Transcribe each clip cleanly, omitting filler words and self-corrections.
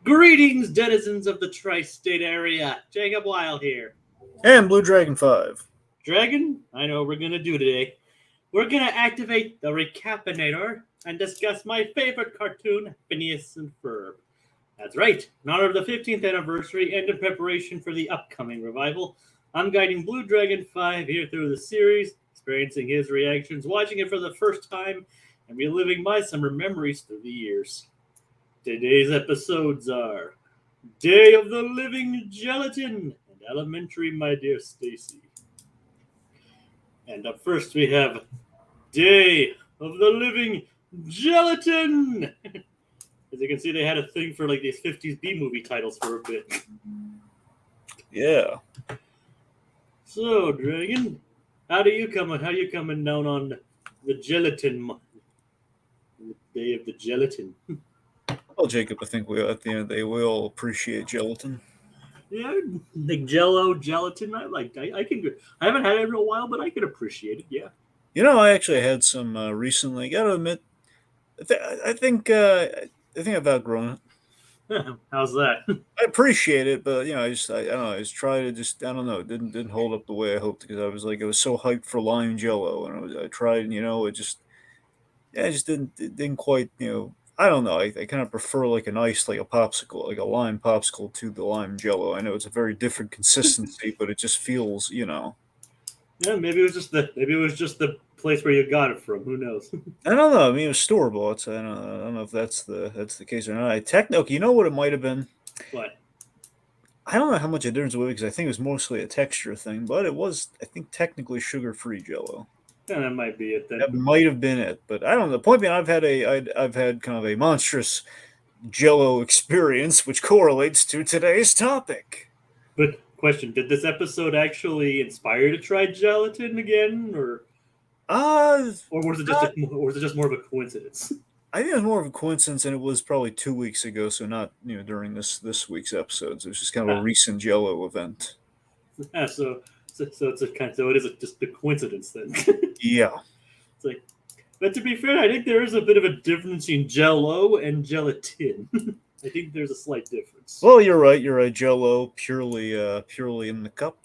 Greetings, denizens of the tri-state area. Jacob Weil here. And Blue Dragon 5. Dragon, I know what we're going to do today. We're going to activate the Recap-inator and discuss my favorite cartoon, Phineas and Ferb. That's right. In honor of the 15th anniversary and in preparation for the upcoming revival, I'm guiding Blue Dragon 5 here through the series, experiencing his reactions, watching it for the first time, and reliving my summer memories through the years. Today's episodes are Day of the Living Gelatin and Elementary, My Dear Stacy. And up first we have Day of the Living Gelatin. As you can see, they had a thing for like these 50s B-movie titles for a bit. Yeah. So, Dragon, how you coming down on the gelatin? The Day of the Gelatin. Well, Jacob, I think at the end they will appreciate gelatin. Yeah, like Jello, gelatin. I haven't had it in a while, but I can appreciate it. Yeah. You know, I actually had some recently. Gotta admit, I think I've outgrown it. How's that? I appreciate it, but I don't know. I just tried to I don't know. It didn't hold up the way I hoped because I was so hyped for lime Jello, and I tried, it just didn't quite, I don't know. I kind of prefer like an ice, like a popsicle, like a lime popsicle to the lime Jello. I know it's a very different consistency, but it just feels. Yeah, maybe it was just the place where you got it from. Who knows? I don't know. I mean, it was store bought. I don't know if that's the case or not. Okay, you know what it might have been. What? I don't know how much a difference it was because I think it was mostly a texture thing, but it was, I think, technically sugar-free Jello. Yeah, that might be it then. That might have been it, but I don't know. The point being, I've had kind of a monstrous Jello experience, which correlates to today's topic. But question: did this episode actually inspire you to try gelatin again, or was it just more of a coincidence? I think it was more of a coincidence, and it was probably 2 weeks ago, so not during this week's episodes. It was just kind of a recent Jello event. Yeah, so it is just a coincidence then. Yeah. It's like, but to be fair, I think there is a bit of a difference in Jello and gelatin. I think there's a slight difference. Well, you're right. Jello purely in the cup.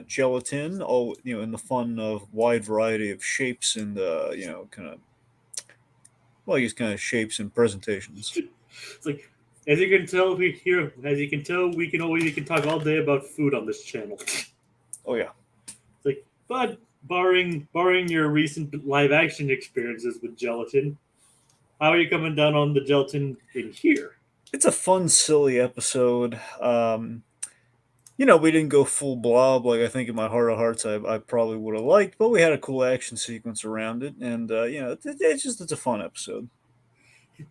Gelatin, in the fun of wide variety of shapes and kind of shapes and presentations. It's like, as you can tell, we can talk all day about food on this channel. Oh yeah. It's like, but barring your recent live action experiences with gelatin, how are you coming down on the gelatin in here? It's a fun, silly episode. We didn't go full blob like I think in my heart of hearts I probably would have liked, but we had a cool action sequence around it, and it's a fun episode.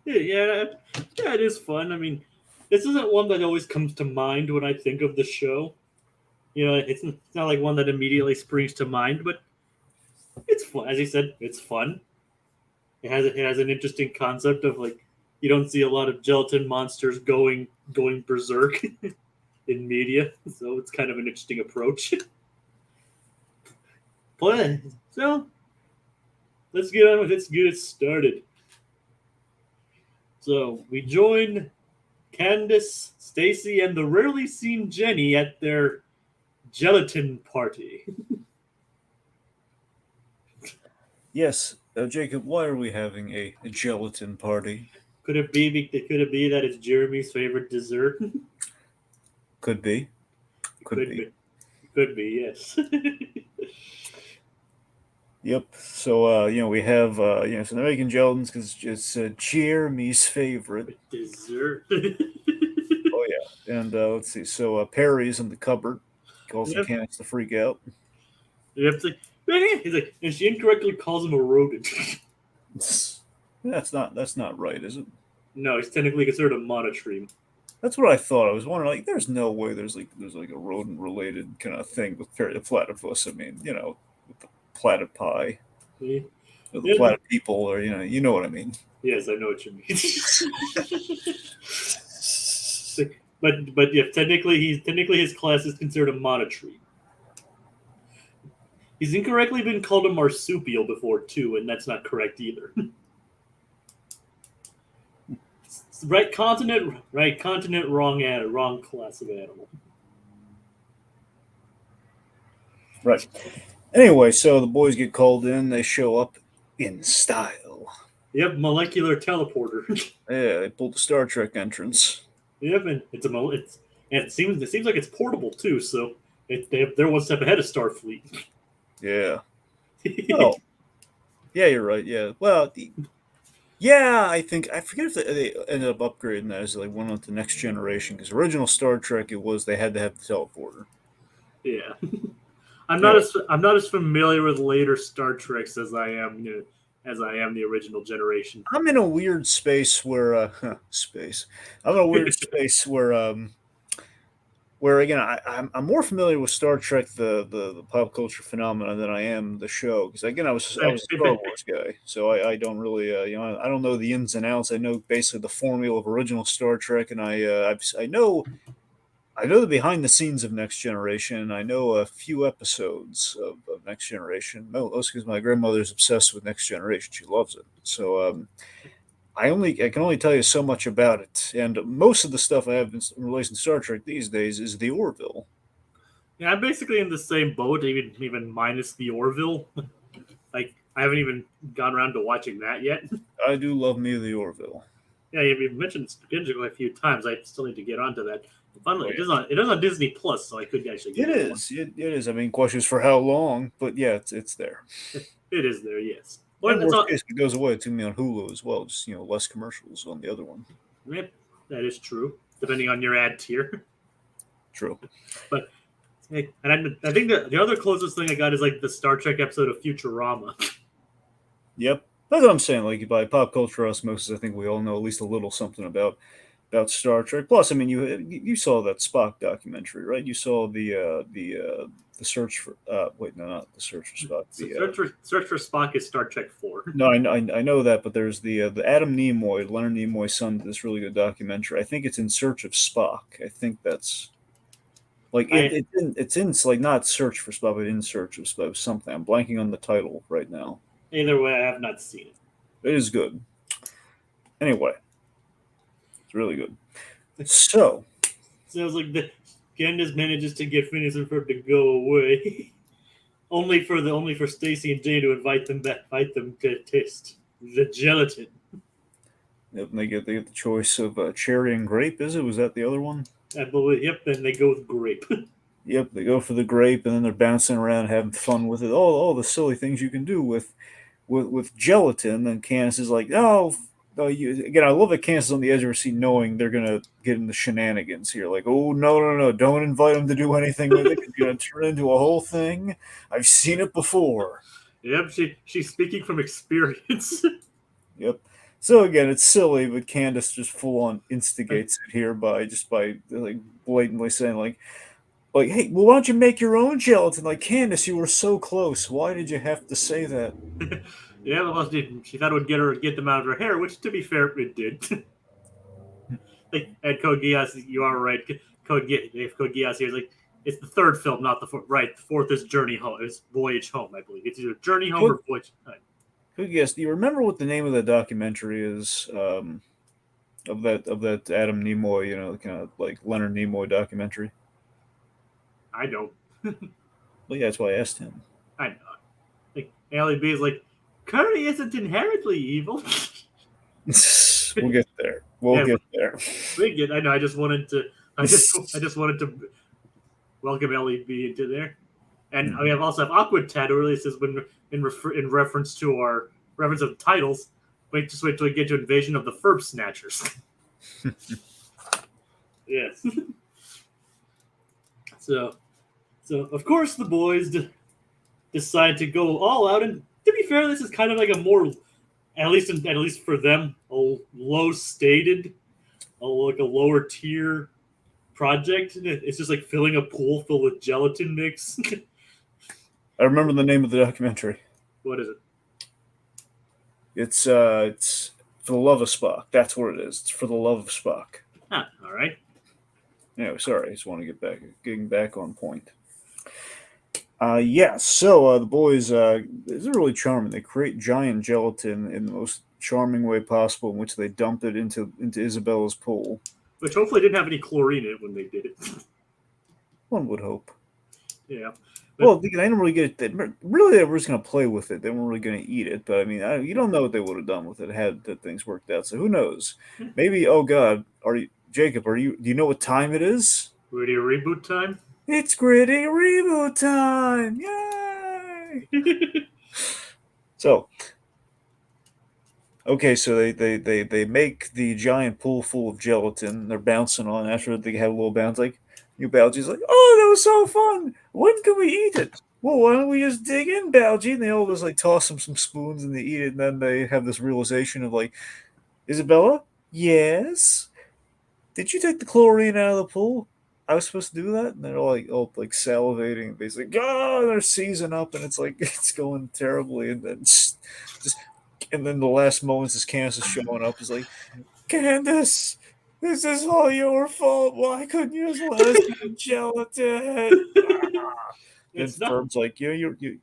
Yeah, it is fun. I mean, this isn't one that always comes to mind when I think of the show. It's not like one that immediately springs to mind, but it's fun. As you said, it's fun. It has an interesting concept of like you don't see a lot of gelatin monsters going berserk in media, so it's kind of an interesting approach. But so let's get on with it. Let's get it started. So we join Candace, Stacy, and the rarely seen Jenny at their gelatin party. Yes, Jacob. Why are we having a gelatin party? Could it be that it's Jeremy's favorite dessert? Could be. Could be. Yes. Yep. So we have so they're making gelatins because it's Jeremy's favorite dessert. Oh yeah, and let's see. So Perry's in the cupboard. Calls him Candace to freak out. Yep. He's like, and she incorrectly calls him a rodent. That's not right, is it? No, he's technically considered a monotreme. That's what I thought. I was wondering, like, there's no way there's like a rodent related kind of thing with the platypus. I mean, with the platypi, yeah. The platypeople, or you know what I mean. Yes, I know what you mean. but yeah, technically his class is considered a monotreme. He's incorrectly been called a marsupial before too, and that's not correct either. Right continent, wrong class of animal. Right. Anyway, so the boys get called in. They show up in style. Yep, molecular teleporter. Yeah, they pulled the Star Trek entrance. Yep, and it seems like it's portable too. So they're one step ahead of Starfleet. Yeah. Well, yeah, you're right. Yeah. Well, yeah, I forget if they ended up upgrading that as they went on to Next Generation, because original Star Trek it was they had to have the teleporter. Yeah. Anyway, I'm not as familiar with later Star Treks as as I am the original generation. I'm in a weird space where space. I'm in a weird space where again I'm more familiar with Star Trek the pop culture phenomenon than I am the show, because again I was a Star Wars guy, so I don't really I don't know the ins and outs. I know basically the formula of original Star Trek, and I know the behind the scenes of Next Generation. I know a few episodes of Next Generation. No, that's because my grandmother's obsessed with Next Generation. She loves it. So I can only tell you so much about it, and most of the stuff I have in relation to Star Trek these days is the Orville. Yeah, I'm basically in the same boat, even minus the Orville. Like I haven't even gone around to watching that yet. I do love me the Orville. Yeah, you've mentioned Spinjig a few times. I still need to get onto that. Finally, Oh, it is on Disney Plus, so I could actually get it is. It is. I mean, questions for how long, but yeah, it's there. It is there, yes. And Well, it's worst all, case, if it goes away, it took me on Hulu as well. Just less commercials on the other one. yep, that is true, depending on your ad tier. True. But hey, and I think the other closest thing I got is like the Star Trek episode of Futurama. Yep. That's what I'm saying. Like by pop culture osmosis, I think we all know at least a little something about Star Trek. Plus, I mean, you saw that Spock documentary, right? You saw the search for wait, no, not the search for Spock. Search for Spock is Star Trek 4. No, I know that, but there's the Adam Nimoy, Leonard Nimoy's son, did this really good documentary. I think it's In Search of Spock. I think that's like it's in like not Search for Spock, but In Search of Spock, something. I'm blanking on the title right now. Either way, I have not seen it. It is good. Anyway, it's really good. So Sounds like the Candace manages to get Phineas and Ferb to go away. only for Stacy and Jane to invite them to taste the gelatin. yep, they get the choice of cherry and grape. Was that the other one? I believe. Yep. Then they go with grape. Yep, they go for the grape, and then they're bouncing around, having fun with it. All the silly things you can do with gelatin. And Candace is like, oh, no, again, I love that Candace is on the edge of her seat, knowing they're gonna get into shenanigans here. Like, oh no, don't invite them to do anything with it. It's gonna turn into a whole thing. I've seen it before. Yep. She's speaking from experience. Yep. So again, it's silly, but Candace just full on instigates it here by like blatantly saying like, hey, well, why don't you make your own gelatin? Like, Candace, you were so close. Why did you have to say that? Yeah, well, she thought it would get them out of her hair, which, to be fair, it did. Like, and Code Geass, you are right. Code Geass here is like, it's the third film, not the fourth. Right, the fourth is Journey Home. It's Voyage Home, I believe. It's either Journey Home or Voyage Home. Code Geass, do you remember what the name of the documentary is? Of that Adam Nimoy, kind of like Leonard Nimoy documentary. I don't. Well, yeah, that's why I asked him. I know. Like, Allie B is like, Curry isn't inherently evil. We'll get there. We'll get there. I know. I just wanted to welcome Ellie B into there, and we also have Awkward Tad, who really says in reference to our reference of titles. Wait till we get to Invasion of the Ferb Snatchers. Yes. So of course the boys decide to go all out, and to be fair, this is kind of like a more, at least for them, a low stated, like a lower tier project. It's just like filling a pool filled with gelatin mix. I remember the name of the documentary. What is it? It's For the Love of Spock. That's what it is. It's For the Love of Spock. Ah, all right. Anyway, sorry. I just want to getting back on point. So the boys, it's really charming. They create giant gelatin in the most charming way possible in which they dumped it into Isabella's pool. Which hopefully didn't have any chlorine in it when they did it. One would hope. Yeah. Well, they didn't really get it. Really, they were just going to play with it. They weren't really going to eat it. But I mean, you don't know what they would have done with it had that things worked out. So who knows? Maybe. Oh God, Jacob? Do you know what time it is? Gritty reboot time. It's gritty reboot time! Yay! So, okay, so they make the giant pool full of gelatin. They're bouncing on. After they have a little bounce, like Balgy's like, "Oh, that was so fun! When can we eat it? Well, why don't we just dig in, Balgy?" And they all just like toss them some spoons and they eat it. And then they have this realization of like, Isabella, yes. Did you take the chlorine out of the pool? I was supposed to do that, and they're all like salivating, basically. Oh, they're seizing up, and it's like it's going terribly, and then and then the last moments as Candace is showing up is like, Candace, this is all your fault. Why couldn't you just let us do gelatin? And Ferb's like, you.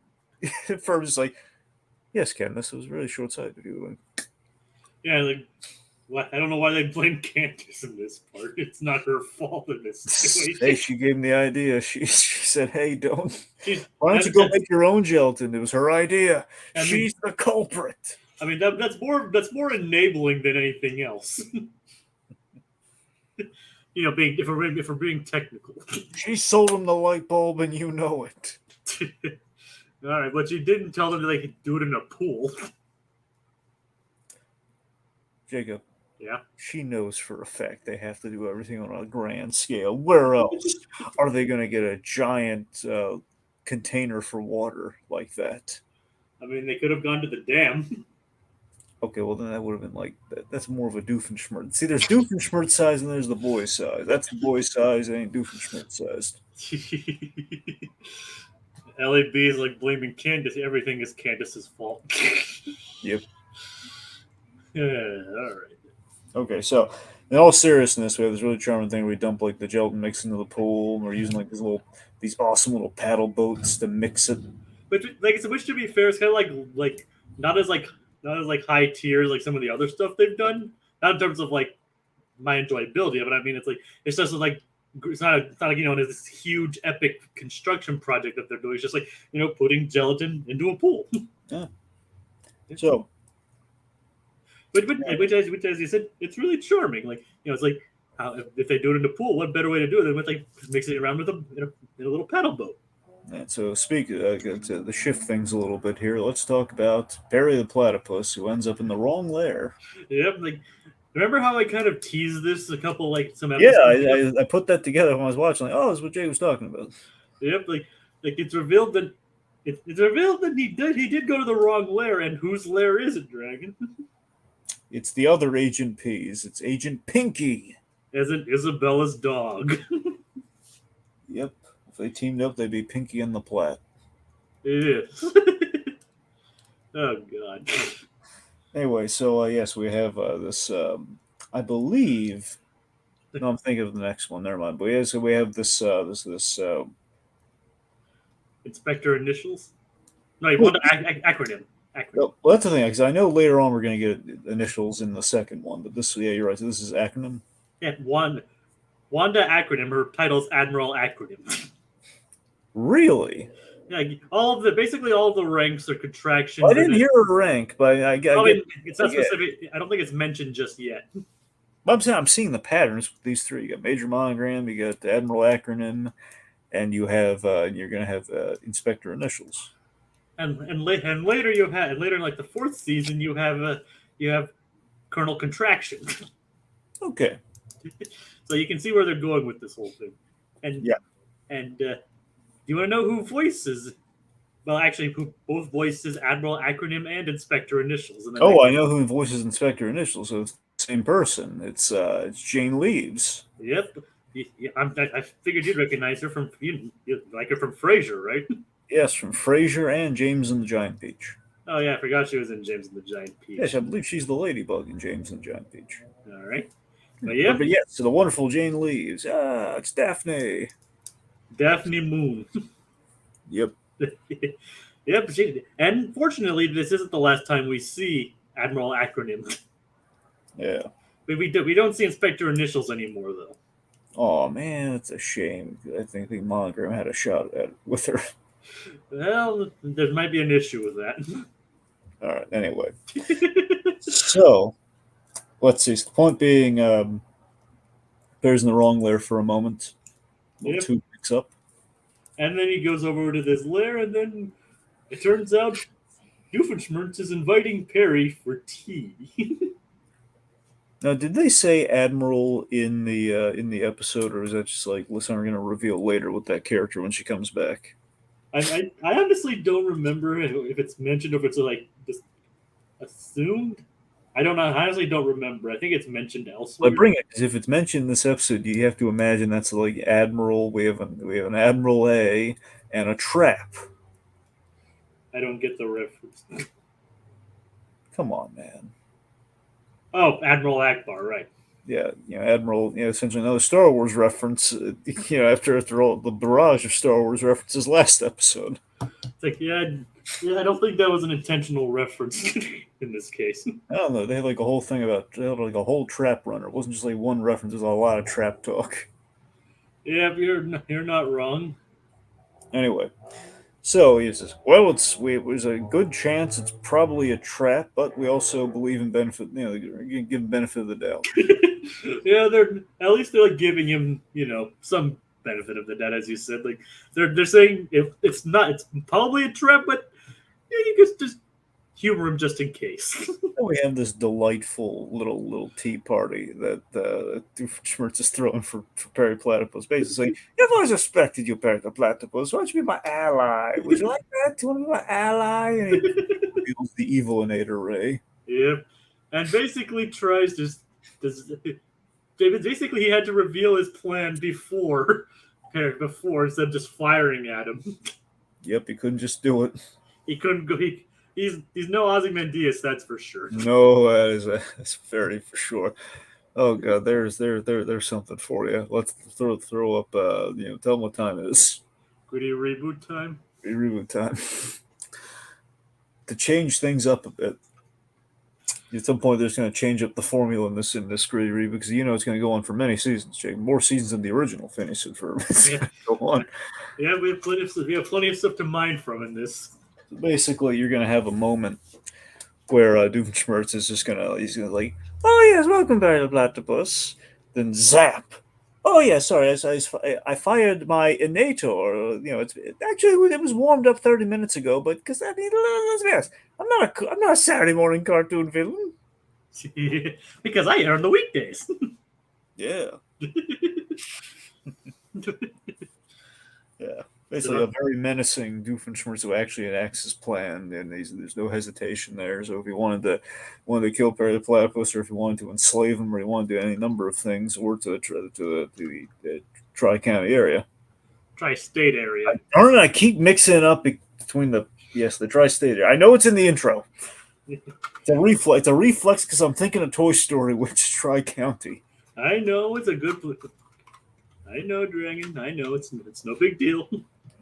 Ferb's just like, yes, Candace, it was really short-sighted of you. Yeah, like. What? I don't know why they blame Candace in this part. It's not her fault in this situation. Hey, she gave him the idea. She said, "Hey, why don't you go make your own gelatin?" It was her idea. She's the culprit. I mean, that's more enabling than anything else. If we're being technical. She sold him the light bulb, and you know it. All right, but you didn't tell them that they could do it in a pool. Jacob. Yeah. She knows for a fact they have to do everything on a grand scale. Where else are they going to get a giant container for water like that? I mean, they could have gone to the dam. Okay, well, then that would have been like, that's more of a Doofenshmirtz. See, there's Doofenshmirtz size and there's the boy size. That's the boy size, it ain't Doofenshmirtz sized. LAB is like blaming Candace. Everything is Candace's fault. Yep. Yeah, all right. Okay, so in all seriousness, we have this really charming thing where we dump like the gelatin mix into the pool, and we're using like these awesome little paddle boats to mix it. Which to be fair, is kind of like not as high tier like some of the other stuff they've done. Not in terms of like my enjoyability, but I mean it's just like it's not like it's this huge epic construction project that they're doing. It's just like putting gelatin into a pool. Yeah. So. Which, as you said, it's really charming. Like it's like if they do it in the pool, what better way to do it than with like mixing it around with in a little paddle boat. And so, to shift things a little bit here, let's talk about Perry the Platypus, who ends up in the wrong lair. Yep. Like, remember how I kind of teased this a couple some episodes? Yeah, I put that together when I was watching. Like, oh, this is what Jay was talking about. Yep. Like it's revealed that he did go to the wrong lair, and whose lair is it, Dragon? It's the other Agent P's. It's Agent Pinky. As in Isabella's dog. Yep. If they teamed up, they'd be Pinky and the Plat. It is. Oh, God. Anyway, so, yes, we have this, I believe... No, I'm thinking of the next one. Never mind. But yeah, so we have this Inspector Initials? No, you want acronym. Well, that's the thing, because I know later on we're going to get initials in the second one, but you're right. So this is acronym. Yeah, Wanda acronym. Her title's Admiral Acronym. Really? Yeah, basically all of the ranks are contractions. I didn't hear a rank, but it's not specific. I don't think it's mentioned just yet. I'm seeing the patterns with these three. You got Major Monogram, you got the Admiral Acronym, and you have you're going to have Inspector Initials. And later in like the fourth season you have Colonel Contraction. Okay. So you can see where they're going with this whole thing. And yeah. And do you want to know who voices? Well, actually, who both voices Admiral Acronym and Inspector Initials? And I know who voices Inspector Initials. So it's the same person. It's Jane Leaves. Yep. I figured you'd recognize her from you like her from Frasier, right? Yes, from Frasier and James and the Giant Peach. Oh, yeah, I forgot she was in James and the Giant Peach. Yes, I believe she's the ladybug in James and the Giant Peach. All right. But yeah. But yes, so the wonderful Jane Leaves. It's Daphne. Daphne Moon. Yep. Yep. And fortunately, this isn't the last time we see Admiral acronym. Yeah. We don't see Inspector initials anymore, though. Oh man, it's a shame. I think the monogram had a shot at it with her. Well, there might be an issue with that. All right. Anyway, so let's see. So the point being, Bear's in the wrong lair for a moment. Little Yep. two picks up. And then he goes over to this lair, and then it turns out Doofenshmirtz is inviting Perry for tea. Now, did they say Admiral in the episode, or is that just like, listen, we're going to reveal later with that character when she comes back? I honestly don't remember if it's mentioned or if it's like just assumed. I don't know. I honestly don't remember. I think it's mentioned elsewhere. Well, I bring it because if it's mentioned in this episode, you have to imagine that's like Admiral. We have an Admiral A and a trap. I don't get the reference. Come on, man. Oh, Admiral Akbar, right? Yeah, Admiral. Essentially another Star Wars reference. After all the barrage of Star Wars references last episode. It's like, yeah, I don't think that was an intentional reference in this case. I don't know. They had like a whole thing about they had like a whole trap runner. It wasn't just like one reference. It was a lot of trap talk. Yeah, you're not wrong. Anyway, so he says, "Well, there's a good chance it's probably a trap, but we also believe in benefit. Give him benefit of the doubt." Yeah, they're like giving him some benefit of the doubt, as you said. Like they're saying if it's probably a trap, but you can just humor him just in case. And we have this delightful little tea party that Doofenshmirtz is throwing for Perry Platypus, basically saying, "I've always respected you, Perry the Platypus. Why don't you be my ally? Would you like that? Do you want to be my ally?" And he reveals the evil-inator Ray. Yep, and basically tries to. Basically, he had to reveal his plan before instead of just firing at him. Yep, he couldn't just do it. He couldn't go. He's no Ozymandias, that's for sure. No, that's very for sure. Oh god, there's something for you. Let's throw up. Tell them what time it is. Gritty reboot time. Reboot time. To change things up a bit. At some point, there's going to change up the formula in this gritty reboot because it's going to go on for many seasons. Jake, more seasons than the original Phineas and Ferb. Yeah. Go on. Yeah, we have plenty of stuff to mine from in this. Basically, you're going to have a moment where Doofenshmirtz is just he's going to like, "Oh yes, welcome back to Platypus." Then zap. "Oh yeah, sorry, I fired my inator. It was warmed up 30 minutes ago, but because let's be honest, I'm not a Saturday morning cartoon villain." Because I earn the weekdays. Yeah. Yeah. Basically, a very menacing Doofenshmirtz who actually enacts his plan, and there's no hesitation there. So if he wanted to kill Perry the Platypus, or if he wanted to enslave him, or he wanted to do any number of things, or to the Tri-County area, Tri-State area. I keep mixing it up between the Tri-State area. I know it's in the intro. It's a reflex. It's a reflex because I'm thinking of Toy Story, which is Tri-County. I know it's a good. I know, Dragon. I know it's no big deal.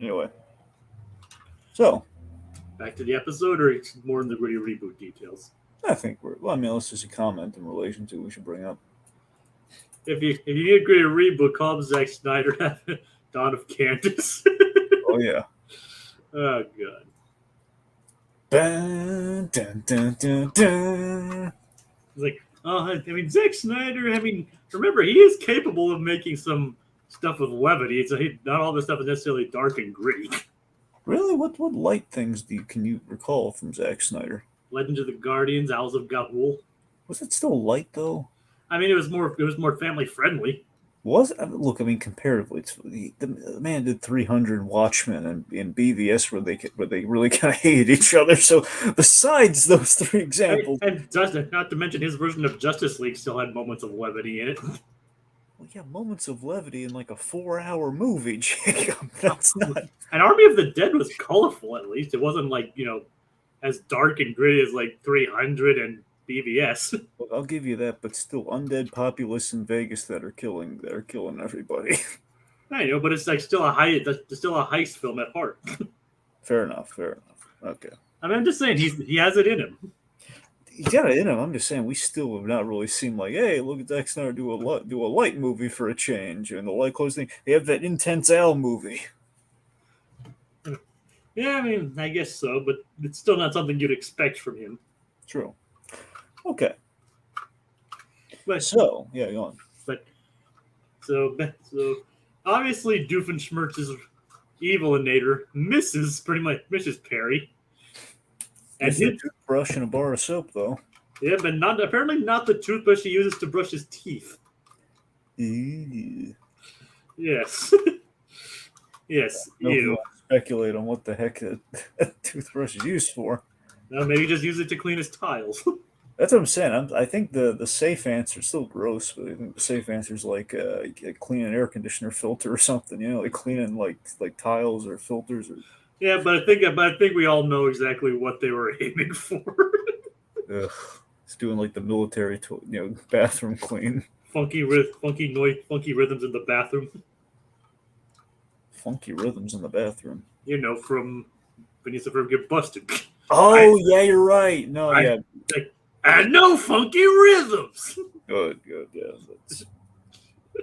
Anyway, so back to the episode, or it's more in the gritty reboot details. I think let's just a comment in relation to we should bring up. If you need a gritty reboot, call up Zack Snyder, Dawn of Candace. Oh yeah. Oh god. Dun, dun, dun, dun, dun. It's like, Zack Snyder. Remember, he is capable of making some stuff with levity. Not all the stuff is necessarily dark and gritty. Really, what light things can you recall from Zack Snyder? Legends of the Guardians, Owls of Ga'Hoole. Was it still light though? It was more family friendly. Look, comparatively, the man did 300 Watchmen and BVS where they really kind of hated each other. So besides those three examples, and not to mention his version of Justice League still had moments of levity in it. Well, yeah, moments of levity in like a 4-hour movie, Jacob. That's not. An Army of the Dead was colorful, at least. It wasn't as dark and gritty as 300 and BVS. Well, I'll give you that, but still, undead populace in Vegas that are killing everybody. I know, but it's still a heist film at heart. Fair enough. Okay. I'm just saying he has it in him. Yeah, you know, I'm just saying we still have not really seen like, hey, look at Zack Snyder do a light movie for a change, and the light close thing. They have that Intense Al movie. Yeah, I mean, I guess so, but it's still not something you'd expect from him. True. Okay. But So yeah, go on. but so obviously Doofenshmirtz's evil-inator misses Perry, and With a toothbrush and a bar of soap, though. yeah, but apparently not the toothbrush he uses to brush his teeth. Ew. Yes, yes. No, if you Ew. want to speculate on what the heck a toothbrush is used for. Well, maybe just use it to clean his tiles. That's what I'm saying. I think the safe answer is still gross, but I think the safe answer is like clean an air conditioner filter or something. You know, like cleaning like tiles or filters or. Yeah, but I think we all know exactly what they were aiming for. Ugh, it's doing like the military, bathroom clean. Funky rhythms in the bathroom. Funky rhythms in the bathroom. You know, from Phineas and Ferb get busted. Oh yeah, you're right. No, yeah. And no funky rhythms. Good, yeah.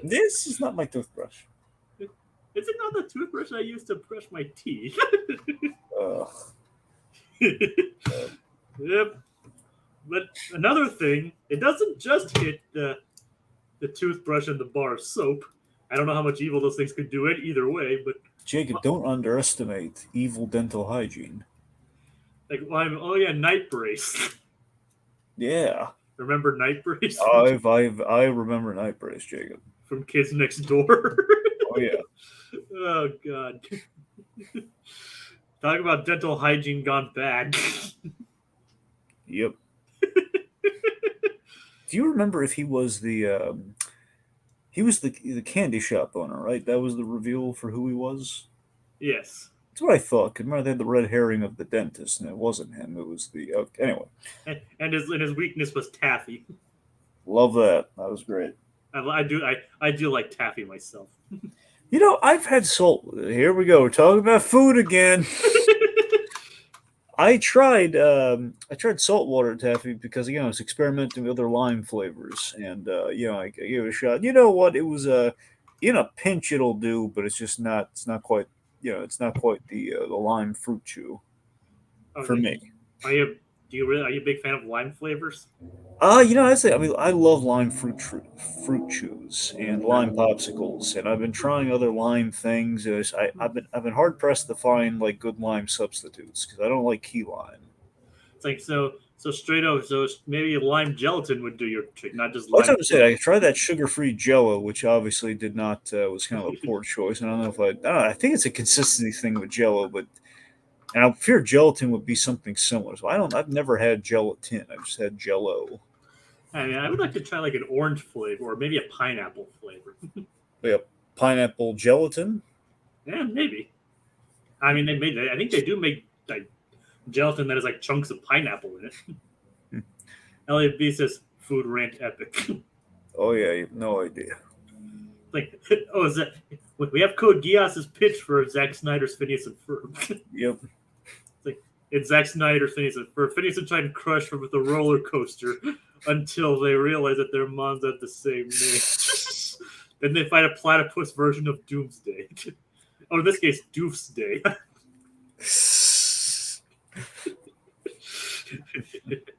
This is not my toothbrush. Is it not the toothbrush I use to brush my teeth? Ugh. Yep. But another thing, it doesn't just hit the toothbrush and the bar of soap. I don't know how much evil those things could do it either way, but Jacob, don't underestimate evil dental hygiene. like, oh yeah, Night Brace. Yeah. Remember Night Brace? I remember Night Brace, Jacob. From Kids Next Door. Oh yeah. Oh god. Talk about dental hygiene gone bad. Yep. Do you remember if he was the candy shop owner, right? That was the reveal for who he was? Yes. That's what I thought. Because remember they had the red herring of the dentist, and it wasn't him. It was the anyway. And his weakness was taffy. Love that. That was great. I do like taffy myself. You know, I've had salt. Here we go. We're talking about food again. I tried saltwater taffy because I was experimenting with other lime flavors, and I gave it a shot. You know what? It was in a pinch it'll do, but it's not quite the lime fruit chew for me. Are you a big fan of lime flavors? I'd say I love lime fruit chews and lime popsicles, and I've been trying other lime things. I've been hard pressed to find like good lime substitutes because I don't like key lime. It's like so straight up. So maybe lime gelatin would do your trick, not just lime. That's what I'm saying. I tried that sugar-free Jello, which obviously did not was kind of a poor choice. And I don't know if I don't know. I think it's a consistency thing with Jello, but. And I fear gelatin would be something similar. So I've never had gelatin. I've just had Jello. I mean, I would like to try like an orange flavor or maybe a pineapple flavor. Yeah, pineapple gelatin? Yeah, maybe. I mean, I think they do make like gelatin that has like chunks of pineapple in it. Elliot B says, "Food rant epic." Oh yeah, you have no idea. Like, oh, is that we have Code Geass's pitch for Zack Snyder's Phineas and Ferb? Yep. It's Zack Snyder's Phineas and Ferb. Phineas and trying to crush her with a roller coaster until they realize that their moms have the same name. Then they find a platypus version of Doomsday. Or in this case, Doof's Day.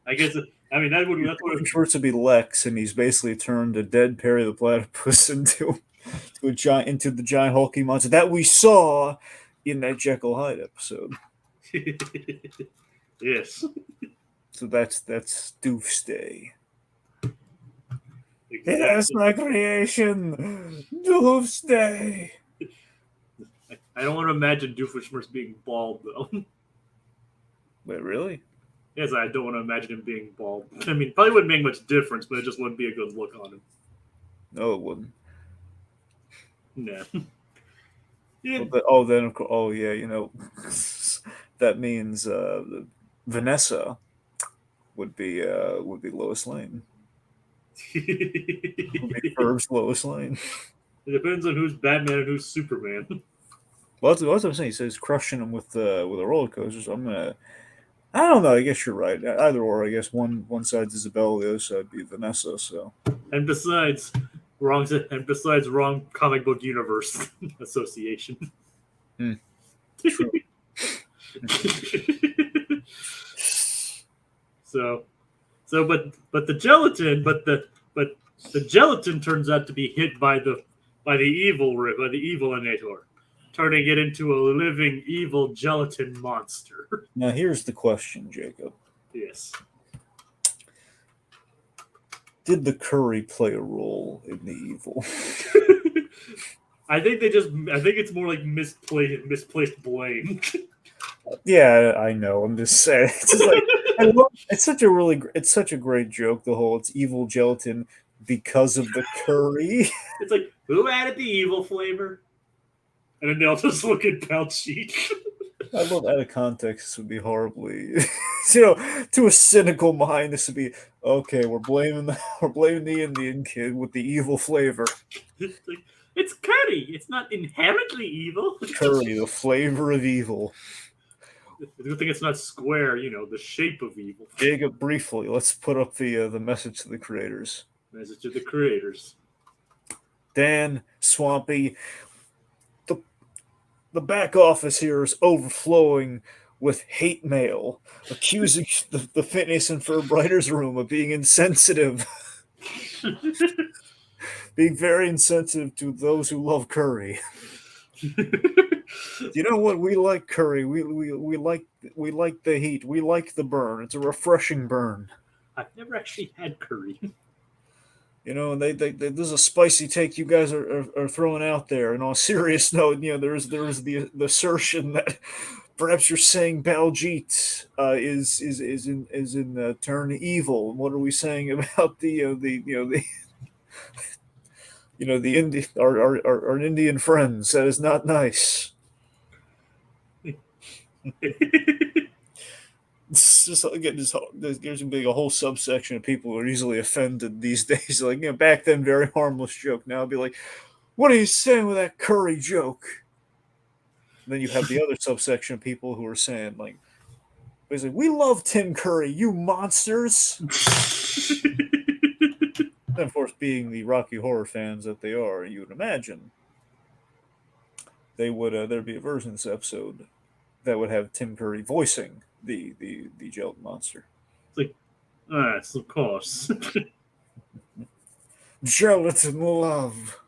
I guess. I mean, that's what Doofenshmirtz would be Lex, and he's basically turned a dead Perry the Platypus into the giant hulking monster that we saw in that Jekyll Hyde episode. Yes. So that's Doof's Day. Exactly. That's my creation, Doof's Day. I don't want to imagine Doofenshmirtz being bald, though. Wait, really? Yes, I don't want to imagine him being bald. I mean, probably wouldn't make much difference, but it just wouldn't be a good look on him. No, it wouldn't. No. Yeah. That means Vanessa would be Lois Lane. Would be Ferb's Lois Lane. It depends on who's Batman and who's Superman. Well, that's what I'm saying. He says crushing him with a roller coaster. So I'm I don't know. I guess you're right. Either or. I guess one side's Isabella, the other side would be Vanessa. So And besides, wrong comic book universe association. true. so, but the gelatin, but the gelatin turns out to be hit by the evil-inator, turning it into a living evil gelatin monster. Now here's the question, Jacob. Yes. Did the curry play a role in the evil? I think it's more like misplaced blame. Yeah, I know. I'm just saying. It's just like it's such a great joke. The whole it's evil gelatin because of the curry. It's like, who added the evil flavor? And then they'll just look at Baljeet. I love out of context. This would be horribly, to a cynical mind. This would be okay. We're blaming the Indian kid with the evil flavor. It's like, it's curry. It's not inherently evil. Curry, the flavor of evil. It's a good thing it's not square. The shape of evil. Jacob, briefly, let's put up the message to the creators. Message to the creators. Dan, Swampy, the back office here is overflowing with hate mail, accusing the Phineas and Ferb writers' room of being insensitive, being very insensitive to those who love curry. You know what? We like curry. We like the heat. We like the burn. It's a refreshing burn. I've never actually had curry. And there's a spicy take you guys are throwing out there. And on a serious note, there's the assertion that perhaps you're saying Baljeet is in turn evil. What are we saying about the our Indian friends? That is not nice. It's just again, there's going to be a whole subsection of people who are easily offended these days. Like, back then, very harmless joke. Now it'd be like, what are you saying with that curry joke? And then you have the other subsection of people who are saying, like, basically, we love Tim Curry, you monsters. And of course, being the Rocky Horror fans that they are, you would imagine they would there'd be a version of this episode that would have Tim Curry voicing the gelatin monster. It's like, yes, of course. Gelatin love.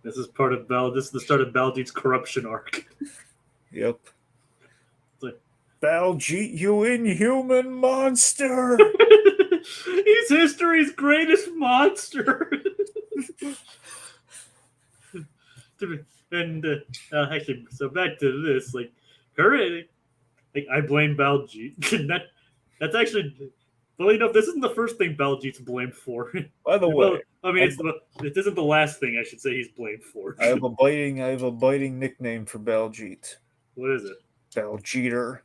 This is the start of Baljeet's corruption arc. Yep. It's like, Baljeet, you inhuman monster. He's history's greatest monster. And actually, so back to this, like, curry, like, I blame Baljeet. That's actually, fully enough, this isn't the first thing Baljeet's blamed for. By the way, I mean, it isn't the last thing I should say he's blamed for. I have a biting nickname for Baljeet. What is it? Baljeeter.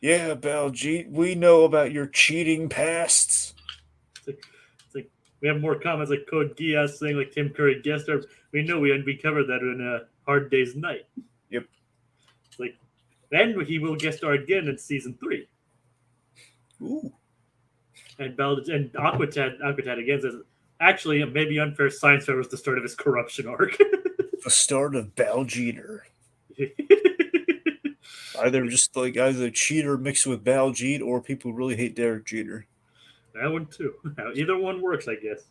Yeah, Baljeet, we know about your cheating pasts. It's like we have more comments like Code Gias saying like Tim Curry guest star. We know we covered that in a Hard Day's Night. Yep. It's like then he will guest star again in season 3. Ooh. And Aquatat again says actually it may be unfair. Science Fair was the start of his corruption arc. The start of Baljeeter. Either cheater mixed with Baljeet or people who really hate Derek Jeter. That one too. Either one works, I guess.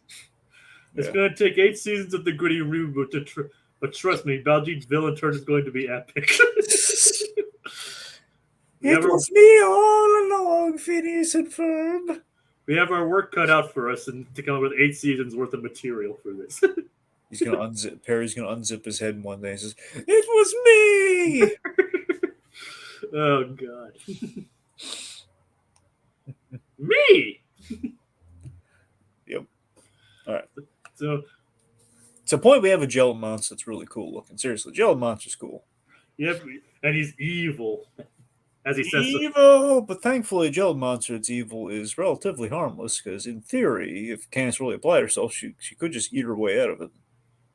It's going to take 8 seasons of the gritty reboot but trust me, Baljeet's villain turn is going to be epic. It was me all along, Phineas and Ferb. We have our work cut out for us and to come up with 8 seasons worth of material for this. He's going to unzip. Perry's going to unzip his head one day and says, "It was me." Oh God. Me. Yep. All right. So, to the point we have a gelatin monster that's really cool looking. Seriously, gelatin monster's cool. Yep, and he's evil, as he says. Evil, but thankfully, gelatin monster that's evil is relatively harmless because, in theory, if Candace really applied herself, she could just eat her way out of it.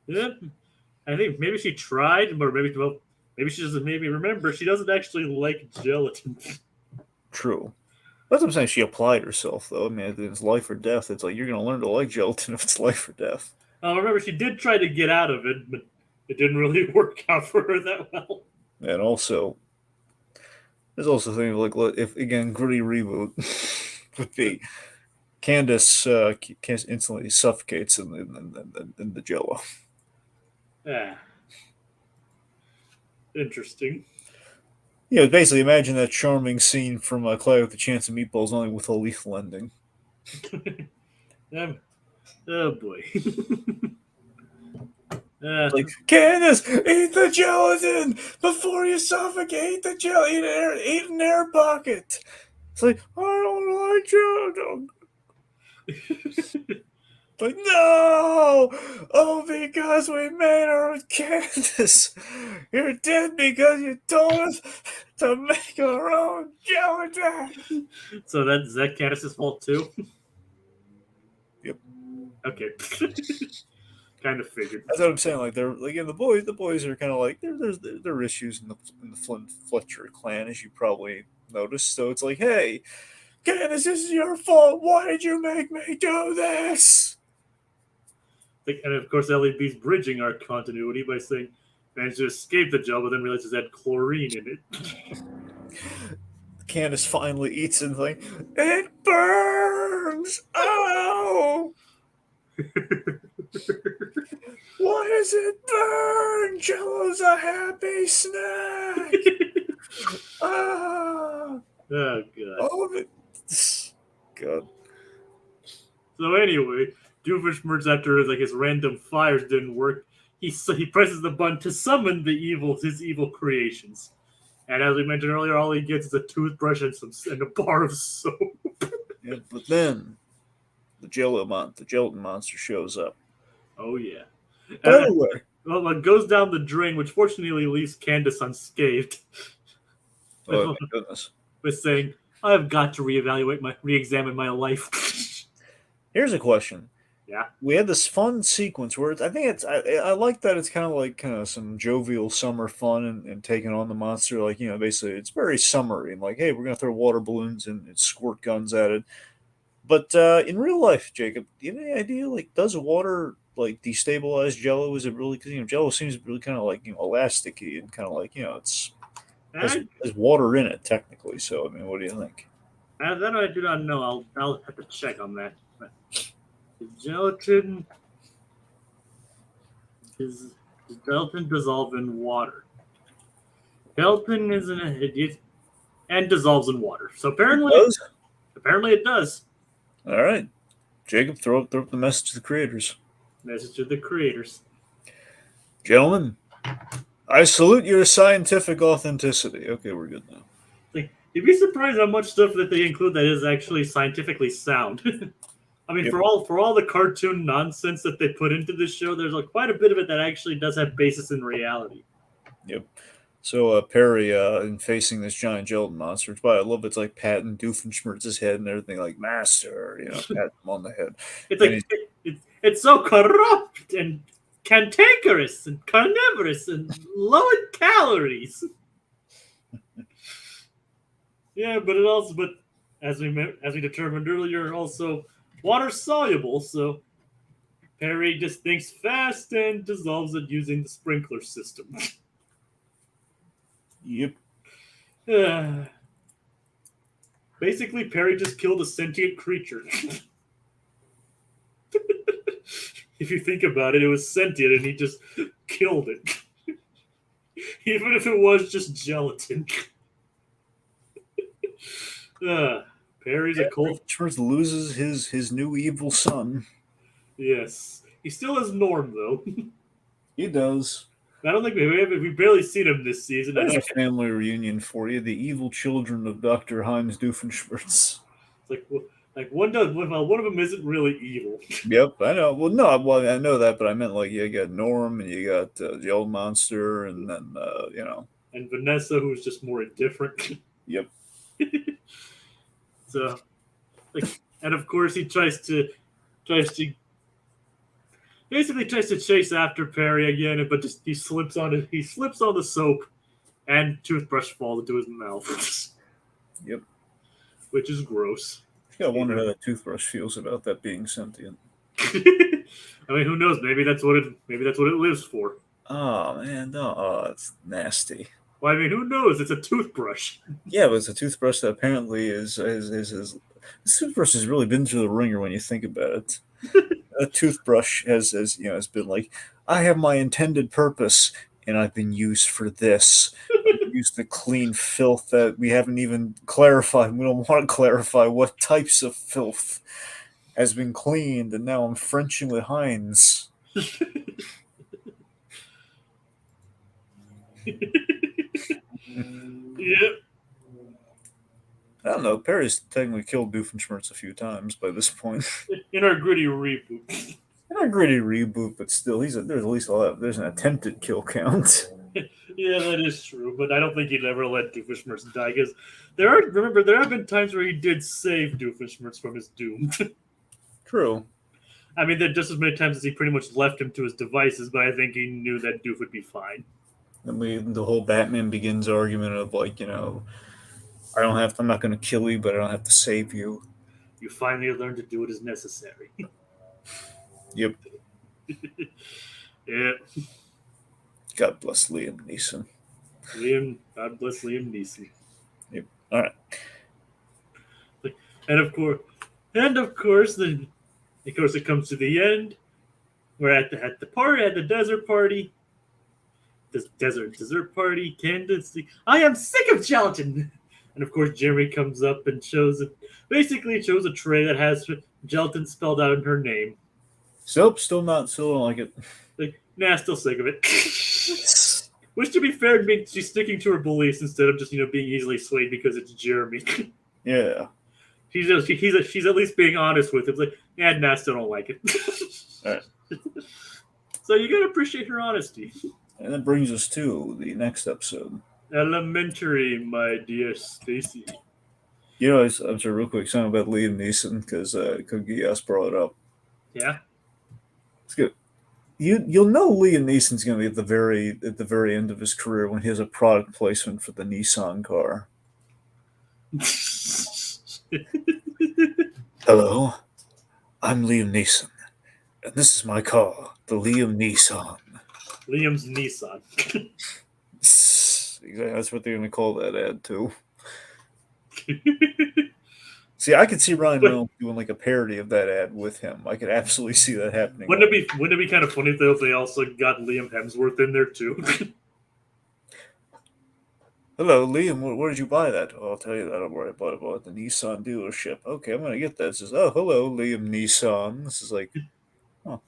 Yeah, I think maybe she tried, or maybe Maybe she doesn't. Maybe remember she doesn't actually like gelatin. True. That's what I'm saying. She applied herself, though. I mean, if it's life or death. It's like you're going to learn to like gelatin if it's life or death. Remember she did try to get out of it, but it didn't really work out for her that well. And also, there's also things like if again gritty reboot would be Candace instantly suffocates in the Jello. Yeah. Interesting. Yeah, basically imagine that charming scene from Clyde with the Chance of Meatballs, only with a lethal ending. Oh boy. Like, Candace, eat the gelatin before you suffocate. The gelatin, eat an air pocket. It's like, I don't like gelatin. Like, no! Oh, because we made her with Candace. You're dead because you told us to make our own gelatin. So is that Candace's fault too? Yep. Okay. Kind of figured. That's what I'm saying. Like they're like, the boys are kind of like there are issues in the Flint Fletcher clan, as you probably noticed. So it's like, hey, Candace, this is your fault. Why did you make me do this? And of course, LEB's bridging our continuity by saying managed to escape the gel, but then realizes it had chlorine in it. Candace finally eats it and like, it burns. Oh. Why does it burn? Jello's a happy snack. Ah. Oh god. Oh, God. So anyway, Doofenshmirtz, after his random fires didn't work, he presses the button to summon his evil creations. And as we mentioned earlier, all he gets is a toothbrush and a bar of soap. Yeah, but then the gelatin monster shows up. Oh yeah. By the way, well, it goes down the drain, which fortunately leaves Candace unscathed. oh my goodness! With saying, "I've got to re-examine my life." Here's a question. Yeah. We had this fun sequence where I like that it's kind of some jovial summer fun and taking on the monster. Like, basically it's very summery and like, hey, we're going to throw water balloons and squirt guns at it. But in real life, Jacob, do you have any idea, like, does water, like, destabilize Jello? Is it really, because, Jello seems really kind of like, elasticy and kind of like, it's, there's water in it technically. So, I mean, what do you think? That I do not know. I'll have to check on that. But gelatin dissolve in water. Gelatin is and dissolves in water. So apparently it does. All right, Jacob, throw up the message to the creators. Message to the creators, gentlemen. I salute your scientific authenticity. Okay, we're good now. Like, you'd be surprised how much stuff that they include that is actually scientifically sound. I mean, for all the cartoon nonsense that they put into this show, there's quite a bit of it that actually does have basis in reality. Yep. So Perry, in facing this giant gelatin monster, it's why I love it's like patting Doofenshmirtz's head and everything, like master, pat him on the head. It's like it's so corrupt and cantankerous and carnivorous and low in calories. Yeah, but as we determined earlier, also water soluble. So Perry just thinks fast and dissolves it using the sprinkler system. Yep. Basically, Perry just killed a sentient creature. If you think about it, it was sentient and he just killed it. Even if it was just gelatin. Perry's a cold. Schmerz loses his new evil son. Yes. He still has Norm, though. He does. I don't think we've barely seen him this season. There's a family reunion for you. The evil children of Dr. Heinz Doofenshmirtz. Like one of them isn't really evil. Yep, I know. Well, I know that, but I meant like you got Norm and you got the old monster, and then and Vanessa, who's just more indifferent. Yep. So, and of course he tries to chase after Perry again, but just he slips on the soap And toothbrush falls into his mouth. Yep. Which is gross. I wonder how that toothbrush feels about that being sentient. I mean, who knows? Maybe that's what it lives for. Oh man, no, it's nasty. Well, I mean, who knows? It's a toothbrush. Yeah, but it's a toothbrush that apparently is this toothbrush has really been through the ringer when you think about it. A toothbrush has been like, I have my intended purpose, and I've been used for this. I've used to clean filth that we haven't even clarified. We don't want to clarify what types of filth has been cleaned, and now I'm Frenching with Heinz. Yeah. I don't know. Perry's technically killed Doofenshmirtz a few times by this point. In our gritty reboot. Not a gritty reboot, but still, there's at least there's an attempted kill count. Yeah, that is true, but I don't think he'd ever let Doofenshmirtz die, because there have been times where he did save Doofenshmirtz from his doom. True. I mean, there just as many times as he pretty much left him to his devices, but I think he knew that Doof would be fine. And the whole Batman Begins argument of like, I'm not going to kill you, but I don't have to save you. You finally learn to do what is necessary. Yep. Yeah. God bless Liam Neeson. God bless Liam Neeson. Yep. All right. And of course, it comes to the end. We're at the desert party. This dessert party, Candace. I am sick of gelatin. And of course, Jeremy comes up and shows a tray that has gelatin spelled out in her name. Still don't like it. Like, nah, still sick of it. Which, to be fair, means she's sticking to her beliefs instead of just being easily swayed because it's Jeremy. Yeah. She's at least being honest with him. It's like, yeah, nah, still don't like it. All right. So you gotta appreciate her honesty. And that brings us to the next episode. Elementary, my dear Stacy. I'm sorry, real quick, something about Liam Neeson, because Kogias brought it up. Yeah. It's good. You'll know Liam Neeson's going to be at the very end of his career when he has a product placement for the Nissan car. Hello, I'm Liam Neeson, and this is my car, the Liam Neeson. Liam's Nissan. Exactly, that's what they're going to call that ad too. See, I could see Ryan Reynolds doing like a parody of that ad with him. I could absolutely see that happening. Wouldn't it be kind of funny though if they also got Liam Hemsworth in there too? Hello, Liam. Where did you buy that? Oh, I'll tell you that. Where I bought it at the Nissan dealership. Okay, I'm gonna get that. It says, oh, hello, Liam Neeson. This is like, oh,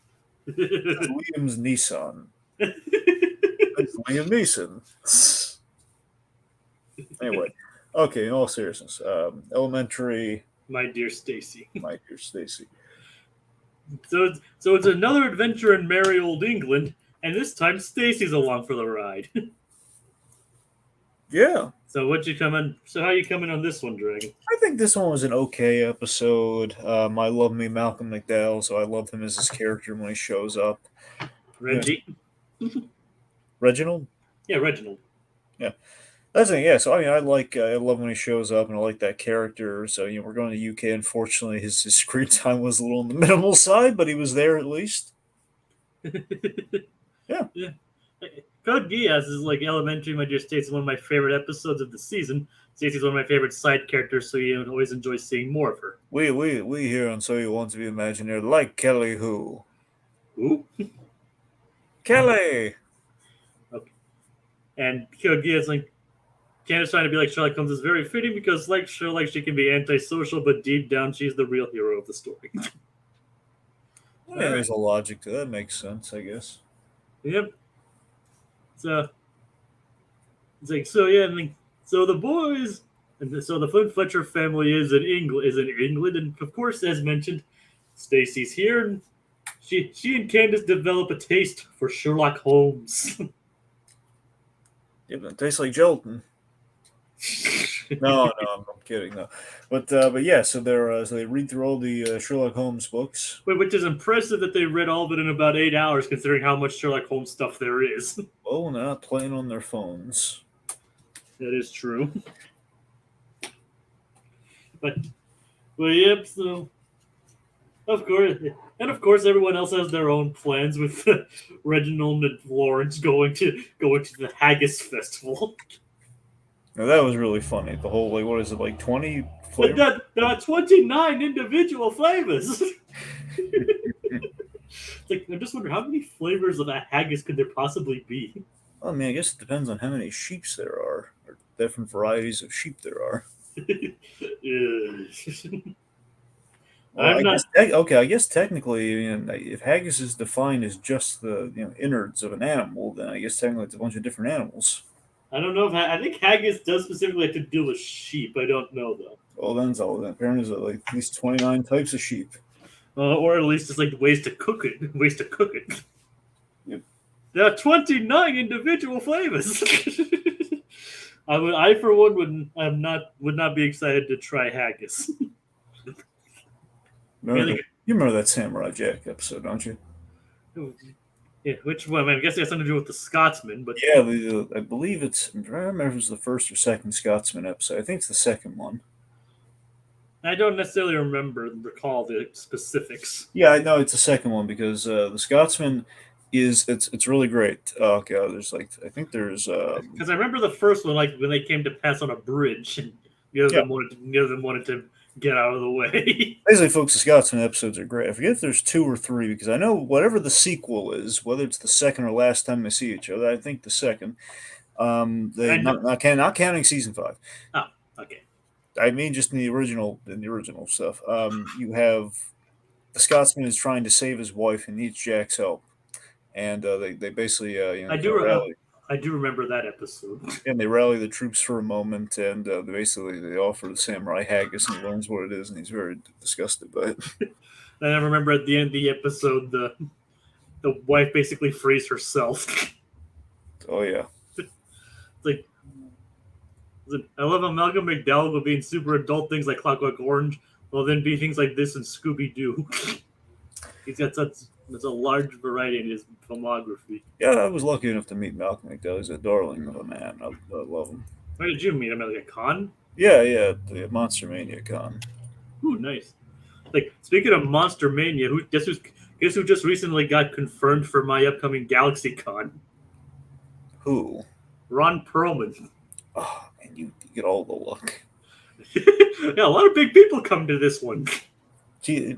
it's Liam's Nissan. It's Liam Neeson. Anyway, okay. In all seriousness, elementary. My dear Stacy. My dear Stacy. So it's another adventure in merry old England, and this time Stacy's along for the ride. Yeah. So how you coming on this one, Dragon? I think this one was an okay episode. I love me Malcolm McDowell, so I love him as his character when he shows up. Reggie? Yeah. Reginald? Yeah, Reginald. Yeah. That's it, yeah. So I love when he shows up, and I like that character. So we're going to UK. Unfortunately, his screen time was a little on the minimal side, but he was there at least. Yeah. Yeah. Code Geass is like elementary. My dear Stacy, one of my favorite episodes of the season. Stacy's one of my favorite side characters, so you always enjoy seeing more of her. We here on So You Want to Be Imaginary like Kelly who? Who? Kelly. Okay. And Code Geass, like Candace trying to be like Sherlock Holmes is very fitting because, like Sherlock, she can be antisocial, but deep down, she's the real hero of the story. Yeah, there's a logic to that. Makes sense, I guess. Yep. So it's like so the boys so the Flint Fletcher family is in England, and of course, as mentioned, Stacy's here, and she and Candace develop a taste for Sherlock Holmes. Yeah, but it tastes like gelatin. No, I'm kidding. No, but yeah. So they read through all the Sherlock Holmes books. Which is impressive that they read all of it in about 8 hours, considering how much Sherlock Holmes stuff there is. Oh, they're not playing on their phones. That is true. But well, yep. So of course, and of course, everyone else has their own plans with Reginald and Lawrence going to the Haggis Festival. Now that was really funny. The whole like, what is it, like 20 But flavors? there are 29 individual flavors. Like, I'm just wondering how many flavors of that haggis could there possibly be? Well, I mean, I guess it depends on how many sheeps there are, or different varieties of sheep there are. Well, I'm I not. guess okay. I guess technically, if haggis is defined as just the innards of an animal, then I guess technically it's a bunch of different animals. I don't know if I think haggis does specifically have to deal with sheep. I don't know though, Well, then it's all. Apparently, there's like at least 29 types of sheep. or at least it's like ways to cook it. Ways to cook it. Yep. There are 29 individual flavors. I for one would not be excited to try haggis. You remember that Samurai Jack episode, don't you? Yeah, which one? I mean, I guess it has something to do with the Scotsman, but Yeah, I believe it's. I don't remember if it was the first or second Scotsman episode. I think it's the second one. I don't necessarily recall the specifics. Yeah, I know it's the second one because the Scotsman it's really great. Oh god, there's like I think there's Because I remember the first one, like when they came to pass on a bridge, and the other them wanted to get out of the way. Basically, folks, the Scotsman episodes are great. I forget if there's 2 or 3 because I know whatever the sequel is, whether it's the second or last time they see each other, I think the second. They not counting season 5. Oh, okay. I mean, just in the original stuff. You have the Scotsman is trying to save his wife and needs Jack's help, and they basically I do rally. I do remember that episode. And they rally the troops for a moment, and they offer the samurai haggis, and he learns what it is, and he's very disgusted by it. And I remember at the end of the episode, the wife basically frees herself. Oh yeah. It's like, I love how Malcolm McDowell will be in super adult things like Clockwork Orange, while then be things like this in Scooby Doo. He's got such a large variety in his filmography. Yeah, I was lucky enough to meet Malcolm McDowell. He's a darling of a man. I love him. Where did you meet him? At like a con? Yeah, the Monster Mania con. Ooh, nice. Like, speaking of Monster Mania, guess who just recently got confirmed for my upcoming Galaxy Con? Who? Ron Perlman. Oh man, you get all the luck. Yeah, a lot of big people come to this one. Gee,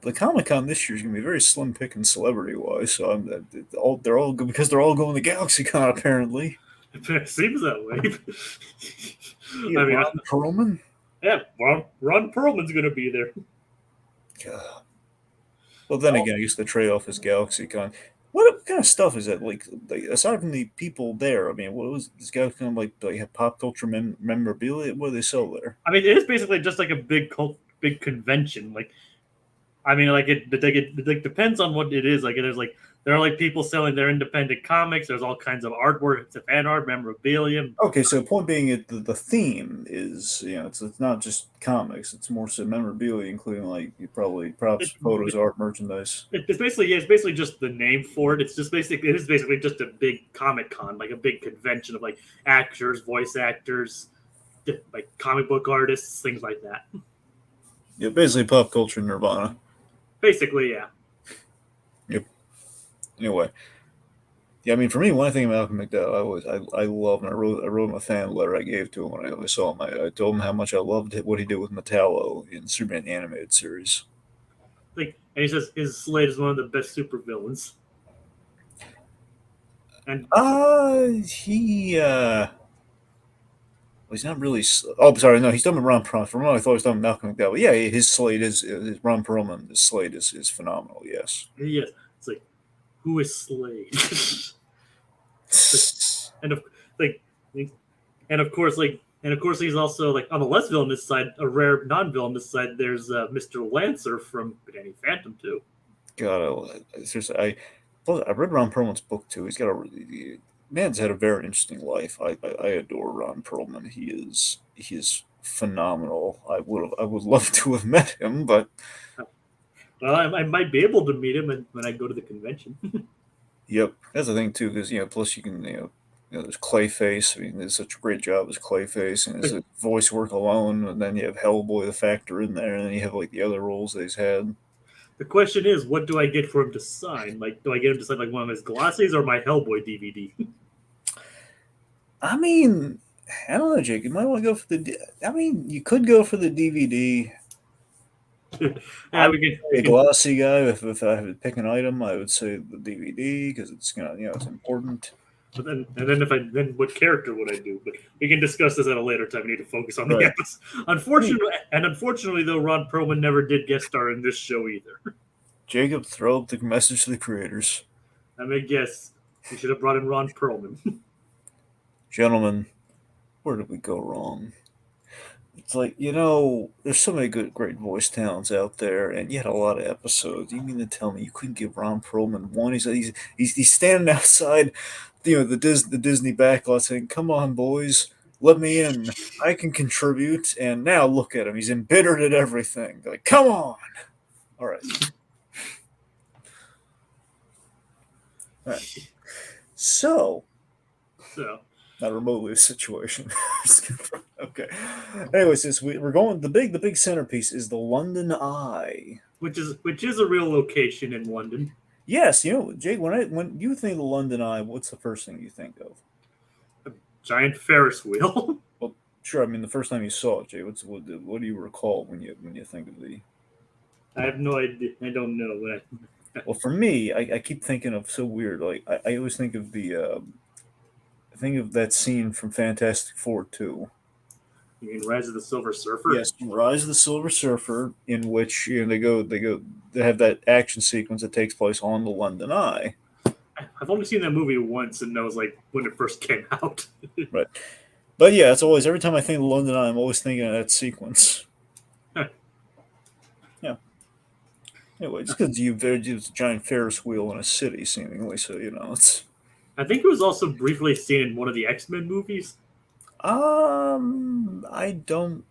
the Comic Con this year is gonna be very slim picking celebrity wise. So they're all good because they're all going to Galaxy Con apparently. It seems that way. Yeah, I mean, Ron Perlman. Yeah, Ron Perlman's going to be there. God. Well, then again, I guess the trade-off is GalaxyCon. What kind of stuff is that? Like aside from the people there, I mean, what was this GalaxyCon like? They have pop culture memorabilia. What do they sell there? I mean, it is basically just like a big convention. Like, I mean, like it depends on what it is. Like, there are like people selling their independent comics. There's all kinds of artwork, it's fan art, memorabilia. Okay, so the point being, the theme is it's not just comics. It's more so memorabilia, including like probably props, photos, art, merchandise. It's basically just the name for it. It is basically just a big Comic Con, like a big convention of like actors, voice actors, like comic book artists, things like that. Yeah, basically pop culture nirvana. Basically, yeah. Yep. Anyway, yeah, I mean, for me, when I think of Malcolm McDowell, I love, and I wrote him a fan letter I gave to him when I saw him. I told him how much I loved what he did with Metallo in Superman the Animated Series. Like, and he says his Slade is one of the best supervillains. And he's not really. Oh, sorry, no, he's talking about Ron Perlman. For a moment, I thought he was talking about Malcolm McDowell. Yeah, his Slade is Ron Perlman. His Slade is phenomenal. Yes. yes, it's like, who is Slade? and of course, he's also like on the less villainous side, a rare non-villainous side. There's Mr. Lancer from Danny Phantom too. God, seriously, I read Ron Perlman's book too. He's got man's had a very interesting life. I adore Ron Perlman. He is phenomenal. I would love to have met him, but well, I might be able to meet him when I go to the convention. Yep, that's the thing too, because plus you can there's Clayface. I mean, there's such a great job as Clayface, and his voice work alone. And then you have Hellboy the Factor in there, and then you have like the other roles that he's had. The question is, what do I get for him to sign? Like, do I get him to sign like one of his glossies or my Hellboy DVD? I mean, I don't know, Jake. You might want to go for the. I mean, you could go for the DVD. I'm a glossy guy. If I had to pick an item, I would say the DVD because it's it's important. But then what character would I do? But we can discuss this at a later time. We need to focus on the episode. Unfortunately, though, Ron Perlman never did guest star in this show either. Jacob, throw up the message to the creators. I may guess we should have brought in Ron Perlman. Gentlemen, where did we go wrong? It's like, there's so many great voice talents out there, and you had a lot of episodes. You mean to tell me you couldn't give Ron Perlman one? He's standing outside, the Disney backlot saying, "Come on, boys, let me in. I can contribute." And now look at him; he's embittered at everything. They're like, come on, all right. All right. So. Not remotely a situation. Okay. Anyway, since we're going, the big centerpiece is the London Eye, which is a real location in London. Yes, Jake. When you think of the London Eye, what's the first thing you think of? A giant Ferris wheel. Well, sure. I mean, the first time you saw it, Jay. What do you recall when you think of the? I have no idea. I don't know. Well, for me, I keep thinking of so weird. Like I always think of the. Think of that scene from Fantastic Four 2. You mean Rise of the Silver Surfer? Yes, Rise of the Silver Surfer, in which they have that action sequence that takes place on the London Eye. I've only seen that movie once, and that was like when it first came out. Right, but yeah, it's always every time I think of the London Eye, I'm always thinking of that sequence. Huh. Yeah. Anyway, just because there's a giant Ferris wheel in a city, seemingly, so it's. I think it was also briefly seen in one of the X-Men movies. I don't.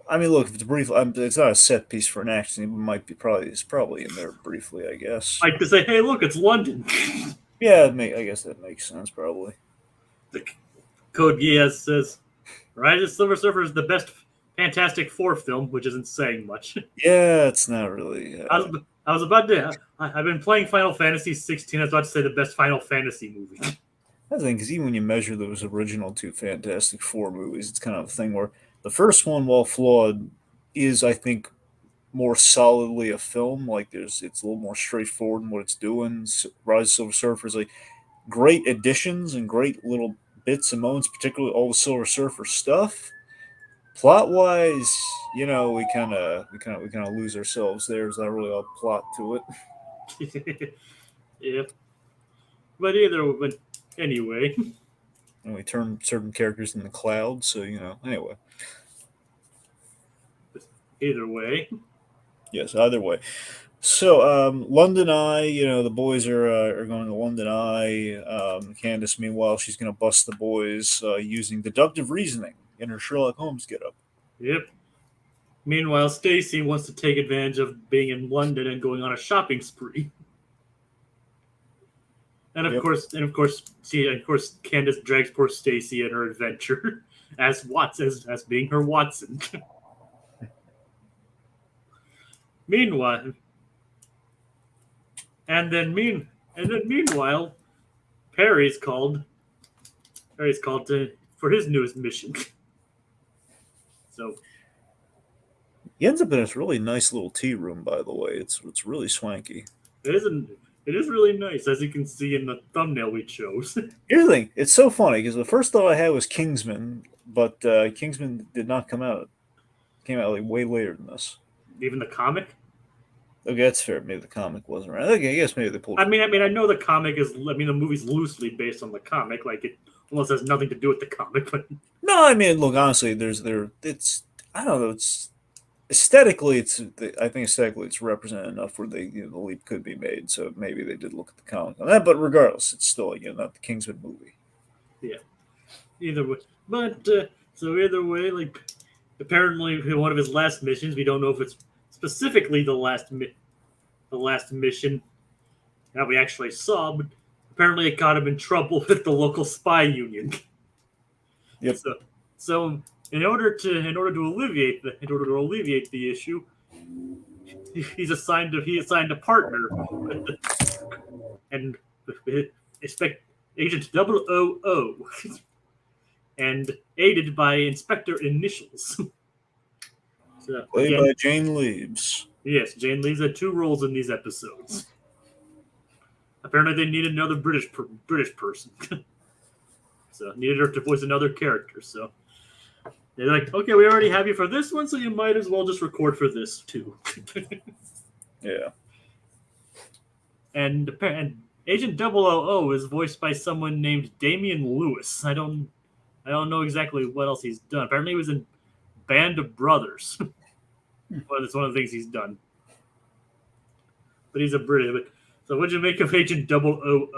I mean, look, if it's brief, it's not a set piece for an action. It's probably in there briefly, I guess. Like to say, hey, look, it's London. Yeah, I guess that makes sense, probably. The Code Geass says, Rise of the Silver Surfer is the best Fantastic Four film, which isn't saying much. Yeah, it's not really. I was about to. I've been playing Final Fantasy 16. I was about to say the best Final Fantasy movie. That's the thing, because even when you measure those original two Fantastic Four movies, it's kind of a thing where the first one, while flawed, is, I think, more solidly a film. Like it's a little more straightforward in what it's doing. Rise of Silver Surfer is like great additions and great little bits and moments, particularly all the Silver Surfer stuff. Plot wise, we kind of lose ourselves there. There's not really a plot to it. Yeah, but anyway, and we turn certain characters into clouds. So anyway. Either way. Yes, either way. So London Eye, the boys are going to London Eye. Candace, meanwhile, she's going to bust the boys using deductive reasoning in her Sherlock Holmes getup. Yep. Meanwhile, Stacy wants to take advantage of being in London and going on a shopping spree. And of course, Candace drags poor Stacy in her adventure as being her Watson. Meanwhile, Perry's called for his newest mission. So he ends up in this really nice little tea room, by the way. It's really swanky. It is really nice, as you can see in the thumbnail we chose. Here's the thing. It's so funny, because the first thought I had was Kingsman, but Kingsman did not come out. It came out like way later than this. Even the comic? Okay, that's fair. Maybe the comic wasn't right. Okay, I guess maybe they pulled. I mean, I know the comic is. I mean, the movie's loosely based on the comic. Like it almost has nothing to do with the comic. But no, I mean, look, honestly, it's. I don't know. It's aesthetically, I think aesthetically, it's represented enough where the leap could be made. So maybe they did look at the comic on that. But regardless, it's still not the Kingsman movie. Yeah. Either way, but either way, like apparently one of his last missions. We don't know if it's specifically the last mission that we actually saw, but apparently it got him in trouble with the local spy union. Yep. So in order to alleviate the issue, he assigned a partner with and expect Agent 000 and aided by Inspector Initials. So, Played again, by Jane Leaves. yes, Jane Lee's had 2 roles in these episodes. Apparently, they needed another British person, so needed her to voice another character. So they're like, "Okay, we already have you for this one, so you might as well just record for this too." Yeah. And Agent 000 is voiced by someone named Damian Lewis. I don't know exactly what else he's done. Apparently, he was in Band of Brothers. Well, that's one of the things he's done. But he's a British. So, what'd you make of Agent 000?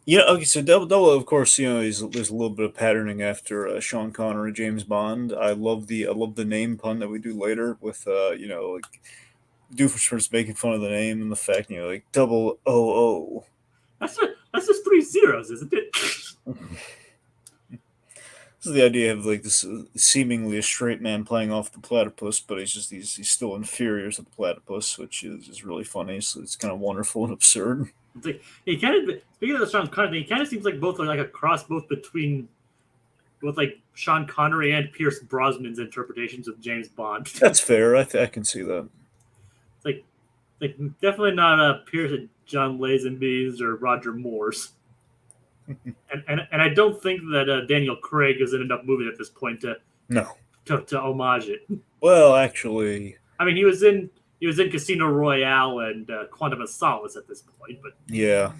Yeah, okay, so Double, of course, there's a little bit of patterning after Sean Connery, James Bond. I love the name pun that we do later with like Doofenshmirtz making fun of the name and the fact, like 000. That's just 3 zeros, isn't it? This is the idea of like this seemingly a straight man playing off the platypus, but he's still inferior to the platypus, which is really funny. So it's kind of wonderful and absurd. It's like he kind of, speaking of the Sean Connery, he kind of seems like both like a cross between like Sean Connery and Pierce Brosnan's interpretations of James Bond. That's fair. I can see that. It's like definitely not Pierce and John Lazenby's or Roger Moore's. and I don't think that Daniel Craig is in enough movies at this point to homage it. Well, actually, I mean, he was in Casino Royale and Quantum of Solace at this point, but yeah.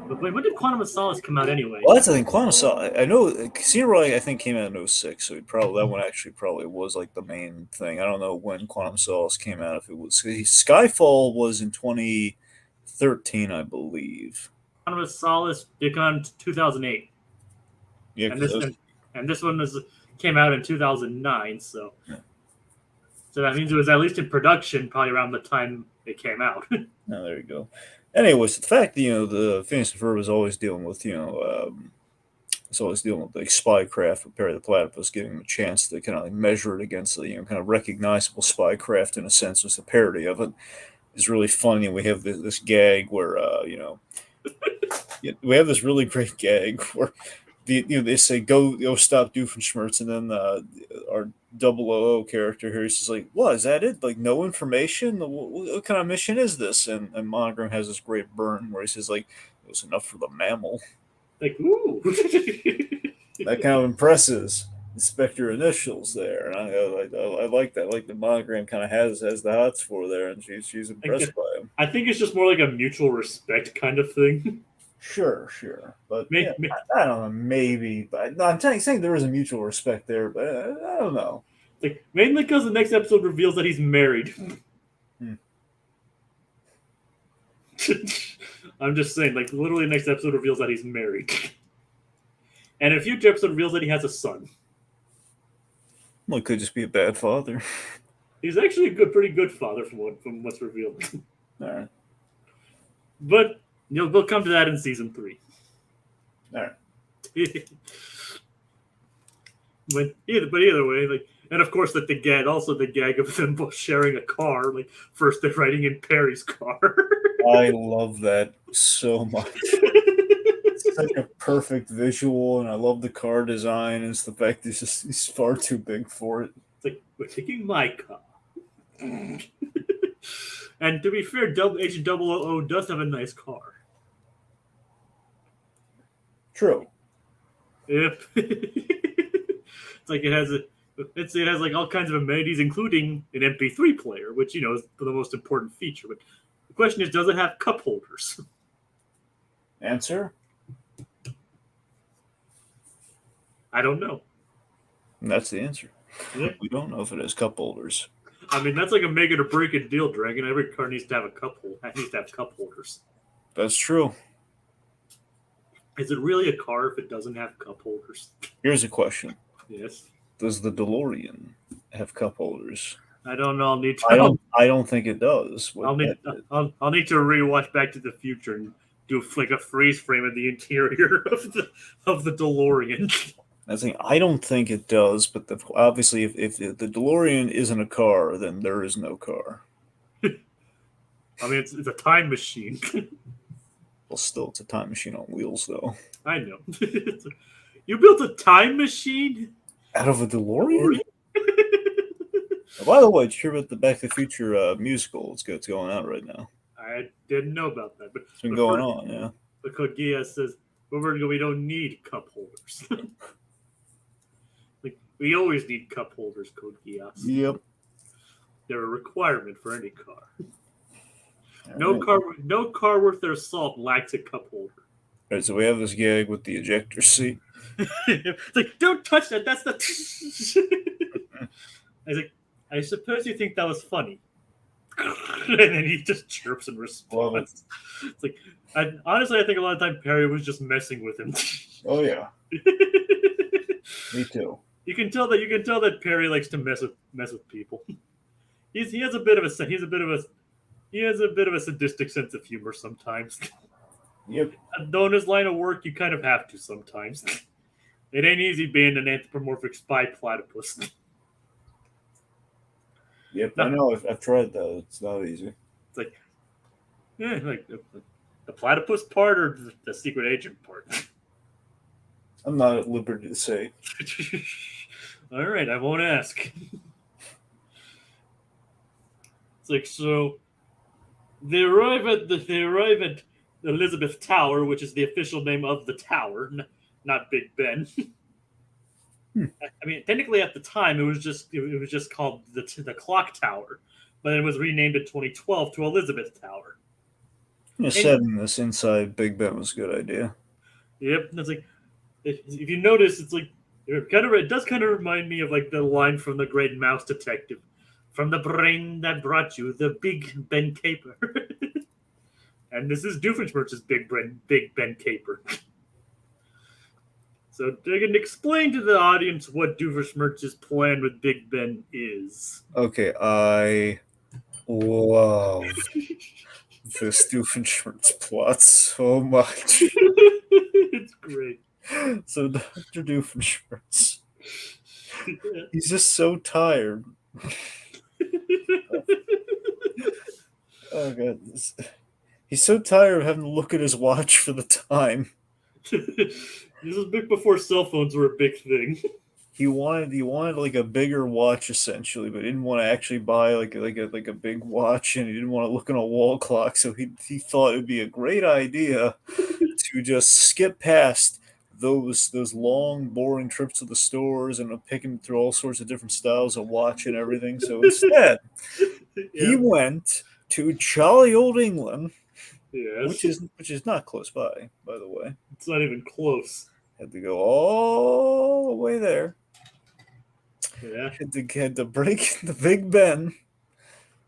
But wait, when did Quantum of Solace come out anyway? Well, that's the thing. Quantum of Solace, I know Casino Royale, I think, came out in 06, so that one actually probably was like the main thing. I don't know when Quantum of Solace came out. If it was Skyfall was in 2013, I believe. Quantum of Solace did come out in 2008. Yeah, and this one came out in 2009. So, yeah. So that means it was at least in production probably around the time it came out. Oh, there you go. Anyways, the fact that the Phineas and Ferb is always dealing with it's always dealing with like spycraft with Perry the Platypus, giving him a chance to kind of like measure it against the kind of recognizable spycraft in a sense, just a parody of it, is really funny. And we have this gag where we have this really great gag where they say go stop Doofenshmirtz, and then our 000 character here, he's just like, what, is that it? Like, no information? What kind of mission is this? And Monogram has this great burn where he says, like, it was enough for the mammal. Like, ooh. That kind of impresses Inspector Initials there. And I like that. Like, the Monogram kind of has the hots for there, and she's impressed by him. I think it's just more like a mutual respect kind of thing. Sure. But I don't know, maybe. But no, I'm saying there is a mutual respect there, but I don't know. Like, mainly because the next episode reveals that he's married. I'm just saying, like, literally the next episode reveals that he's married. And a future episode reveals that he has a son. Well, it could just be a bad father. He's actually a pretty good father from what's revealed. All right. But we'll come to that in season 3. All right. But either way, like, and of course, the gag of them both sharing a car. Like, first they're riding in Perry's car. I love that so much. It's such a perfect visual, and I love the car design. And it's the fact that he's far too big for it. It's like, we're taking my car. And to be fair, Agent 000 does have a nice car. True. Yep. It's like it has like all kinds of amenities, including an MP3 player, which is the most important feature. But the question is, does it have cup holders? Answer? I don't know. And that's the answer. Yeah. We don't know if it has cup holders. I mean, that's like a make it or break it deal, Dragon. Every car needs to have a cup holder. It needs to have cup holders. That's true. Is it really a car if it doesn't have cup holders? Here's a question. Yes. Does the DeLorean have cup holders? I don't know. I'll need to. I don't think it does. I'll need to rewatch Back to the Future and do like a freeze frame of the interior of the DeLorean. I don't think it does, but obviously, if the DeLorean isn't a car, then there is no car. I mean, it's a time machine. Well, still, it's a time machine on wheels, though. I know. You built a time machine out of a DeLorean? Oh, by the way, did you hear about the Back to the Future musical? It's going on right now. I didn't know about that, but it's been going on, yeah. But Kogia says, we don't need cup holders. Like, we always need cup holders, Code Geass. Yep. They're a requirement for any car. No car worth their salt lacks a cup holder. All right, so we have this gag with the ejector seat. It's like, don't touch that. That's the. I was like, I suppose you think that was funny. And then he just chirps in response. It's like, honestly, I think a lot of time Perry was just messing with him. Oh yeah. Me too. You can tell that Perry likes to mess with people. He has a bit of a sadistic sense of humor sometimes. Yep. Though in his line of work, you kind of have to sometimes. It ain't easy being an anthropomorphic spy platypus. Yep, I know. I've tried that. It's not easy. It's like, like the platypus part or the secret agent part. I'm not at liberty to say. All right, I won't ask. It's like, so they arrive at Elizabeth Tower, which is the official name of the tower, not Big Ben. I mean, technically at the time it was just called the Clock Tower, but it was renamed in 2012 to Elizabeth Tower. Yeah, setting this inside Big Ben was a good idea. Yep, it's like, if you notice, it's like it does kind of remind me of like the line from The Great Mouse Detective, "From the brain that brought you the Big Ben caper." And this is Doofenshmirtz's Big Ben caper. So they can explain to the audience what Doofenshmirtz's plan with Big Ben is. Okay, I love this Doofenshmirtz plot so much. It's great. So Dr. Doofenshmirtz, he's just so tired. Oh god, he's so tired of having to look at his watch for the time. This was big before cell phones were a big thing. He wanted like a bigger watch essentially, but didn't want to actually buy like a big watch, and he didn't want to look at a wall clock. So he thought it'd be a great idea to just skip past those long boring trips to the stores and picking through all sorts of different styles of watch and everything. So instead, he went to jolly old England. Yes. Which is not close by the way. It's not even close. Had to go all the way there. Yeah. Had to break the Big Ben.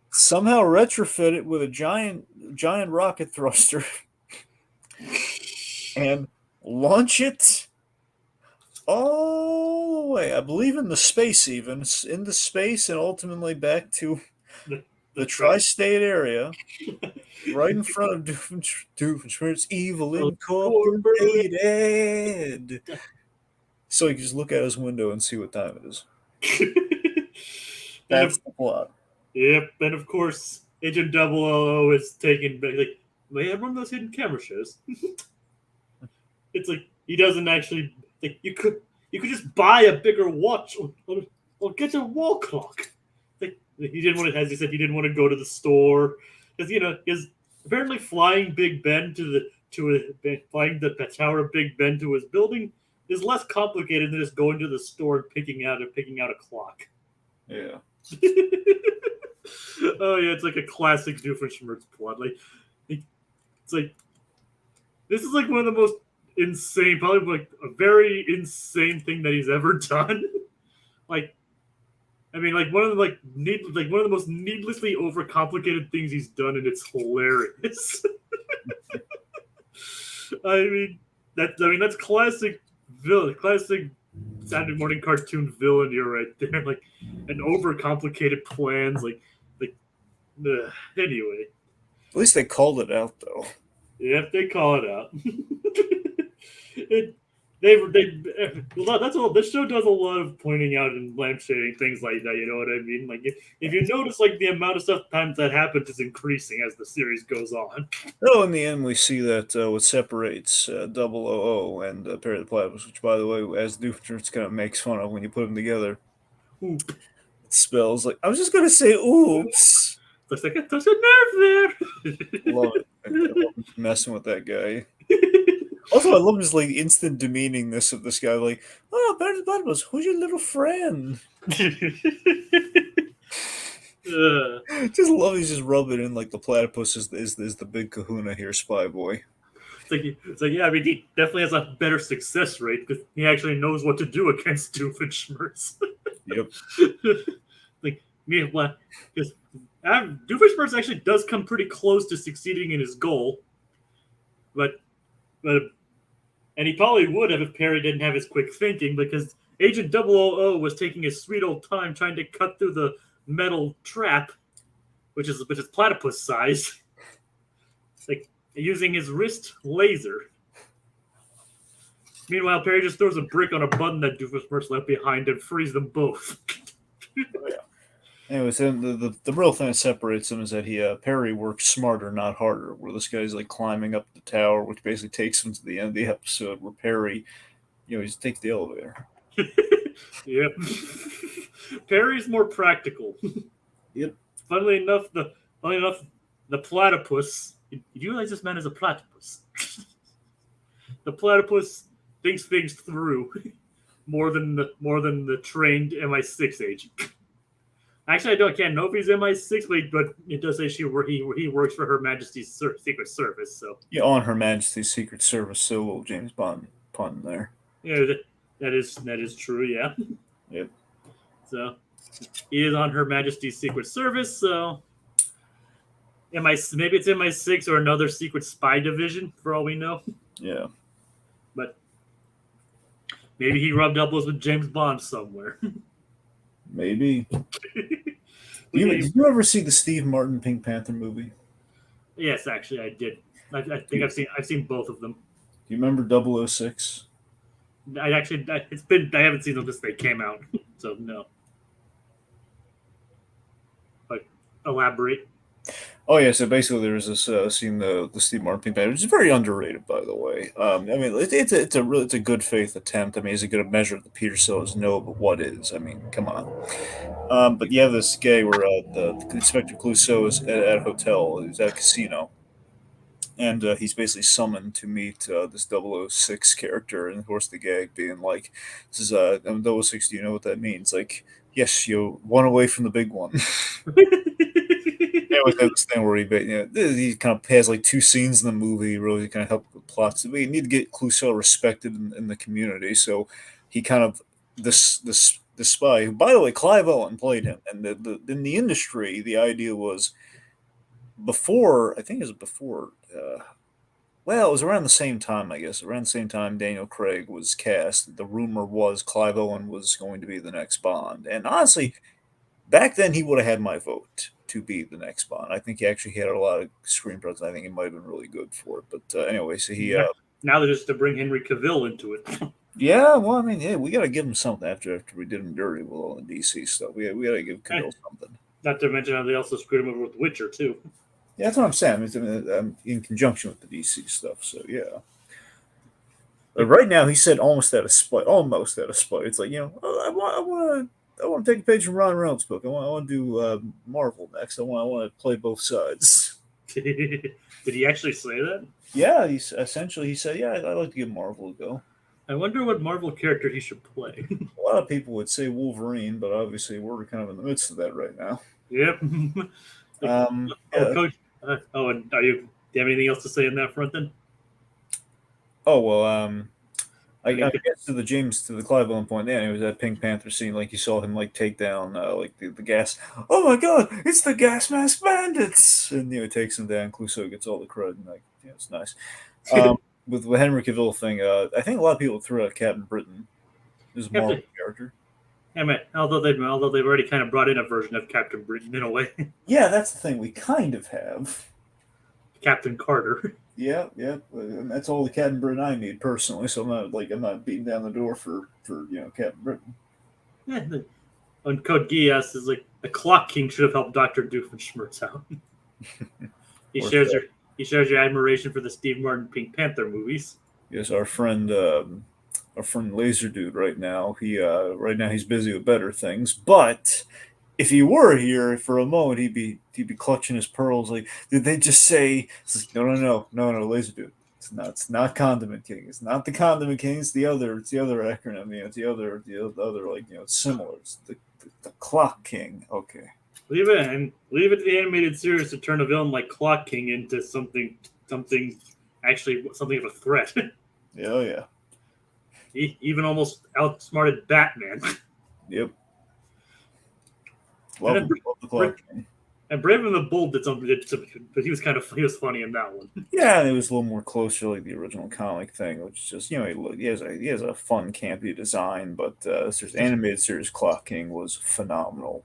Somehow retrofit it with a giant rocket thruster. And launch it all the way. I believe in the space even. Into space and ultimately back to the tri-state area. Right in front of Doofenshmirtz, Evil Incorporated. So you can just look out his window and see what time it is. That's the plot. Yep, and of course, Agent 000 is taken back. Like, may I run those hidden camera shows? It's like he doesn't actually. Like, you could just buy a bigger watch or get a wall clock. Like, he didn't want to, as he said, he didn't want to go to the store. Because apparently flying Big Ben flying the tower of Big Ben to his building is less complicated than just going to the store and picking out a clock. Yeah. Oh yeah, it's like a classic Doofenshmirtz plot. Like, it's like this is like one of the most insane, probably like a very insane thing that he's ever done. Like, I mean, like one of the most needlessly overcomplicated things he's done, and it's hilarious. I mean, that's classic villain, classic Saturday morning cartoon villain. You're right there, like an overcomplicated plans, like. Anyway, At least they called it out, though. yeah, they call it out. it, they well, that's all. This show does a lot of pointing out and lampshading things like that. You know what I mean? Like if you notice, like the amount of stuff times that happens is increasing as the series goes on. Oh, in the end, we see that what separates 000 and Perry the Platypus, which, by the way, as Doofenshmirtz kind of makes fun of when you put them together, Oop. it spells like, I was just going to say, oops. Looks like there's a nerve there. Love it. I love messing with that guy. Also, I love his like instant demeaningness of this guy. Like, oh, Perry the Platypus, who's your little friend? Just love he's just rubbing in like the platypus is the big kahuna here, spy boy. It's like, yeah, I mean, he definitely has a better success rate because he actually knows what to do against Doofenshmirtz. Yep. Like, meanwhile, because Doofenshmirtz actually does come pretty close to succeeding in his goal, but and he probably would have if Perry didn't have his quick thinking because Agent 000 was taking his sweet old time trying to cut through the metal trap, which is platypus sized, like using his wrist laser. Meanwhile, Perry just throws a brick on a button that Doofenshmirtz left behind and frees them both. Oh, yeah. Anyways, the real thing that separates them is that Perry works smarter, not harder. Where this guy's like climbing up the tower, which basically takes him to the end of the episode, where Perry, he just takes the elevator. Yep. Perry's more practical. Yep. Funnily enough, the platypus. You realize this man is a platypus. The platypus thinks things through more than the trained MI6 agent. Actually, I can't know if he's MI6, but it does say he works for Her Majesty's Secret Service. So Yeah, on Her Majesty's Secret Service, so a little James Bond pun there. yeah, that is true. Yeah. Yep. So he is on Her Majesty's Secret Service. So maybe it's MI6 or another secret spy division for all we know. Yeah. But maybe he rubbed elbows with James Bond somewhere. Maybe. Did you ever see the Steve Martin Pink Panther movie? Yes, actually, I did. I think I've seen both of them. Do you remember 006? I haven't seen them since they came out, so no. But elaborate. Oh yeah, so basically there was this scene, the Steve Martin Pink Panther, which is very underrated, by the way. I mean, it's a good faith attempt. I mean, is it going to measure the Peter Sellers? No, but what is? I mean, come on. But you have this guy where the Inspector Clouseau is at a hotel. He's at a casino, and he's basically summoned to meet this 006 character, and of course the gag being like, "This is I'm 006. Do you know what that means?" Like, yes, you one away from the big one. It was this thing where he kind of has like two scenes in the movie really kind of help with the plot. So we need to get Clouseau respected in the community. So he kind of this spy, who, by the way, Clive Owen played him, and in the industry the idea was before, I think it was before. Well, it was around the same time, I guess. Around the same time Daniel Craig was cast, the rumor was Clive Owen was going to be the next Bond. And honestly, back then he would have had my vote to be the next Bond. I think he actually had a lot of screen presence. I think he might have been really good for it. But anyway, so he... now they're just to bring Henry Cavill into it. Yeah, well, I mean, yeah, we got to give him something after we did him dirty with all the DC stuff. We got to give Cavill something. Not to mention how they also screwed him over with Witcher, too. Yeah, that's what I'm saying. I mean, in conjunction with the DC stuff, so yeah. But right now, he said almost out of spite. Almost out of spite. It's like, I want to take a page from Ron Reynolds' book. I want to do Marvel next. I want to play both sides. Did he actually say that? Yeah, he said, yeah, I'd like to give Marvel a go. I wonder what Marvel character he should play. A lot of people would say Wolverine, but obviously we're kind of in the midst of that right now. Yep. Coach. And do you have anything else to say on that front then? Oh well, I guess to the Clive Owen point. Yeah, it was that Pink Panther scene. Like you saw him like take down like the gas. Oh my God, it's the gas mask bandits! And he takes him down. Clouseau gets all the credit. And it's nice. With the Henry Cavill thing, I think a lot of people threw out Captain Britain. His Captain. Marvel character. I mean, although they've already kind of brought in a version of Captain Britain in a way, Yeah, that's the thing. We kind of have. Captain Carter. Yeah, yeah. And that's all the Captain Britain I need personally. So I'm not beating down the door for Captain Britain. On Code Geass is like the Clock King should have helped Doctor Doofenshmirtz out. he shares your admiration for the Steve Martin Pink Panther movies. Yes, our friend Laser Dude right now. He's busy with better things. But if he were here for a moment, he'd be clutching his pearls. Like, did they just say? No, Laser Dude. It's not Condiment King. It's not the Condiment King. It's the other acronym. It's the other it's similar. It's the Clock King. Okay. Leave it to the animated series to turn a villain like Clock King into something of a threat. Yeah. He even almost outsmarted Batman. Yep. Love the Clock King. And Brave and the Bold did something, but he was funny in that one. Yeah, it was a little more closer like the original comic thing, which is just he has a fun, campy design, but this animated series Clock King was phenomenal,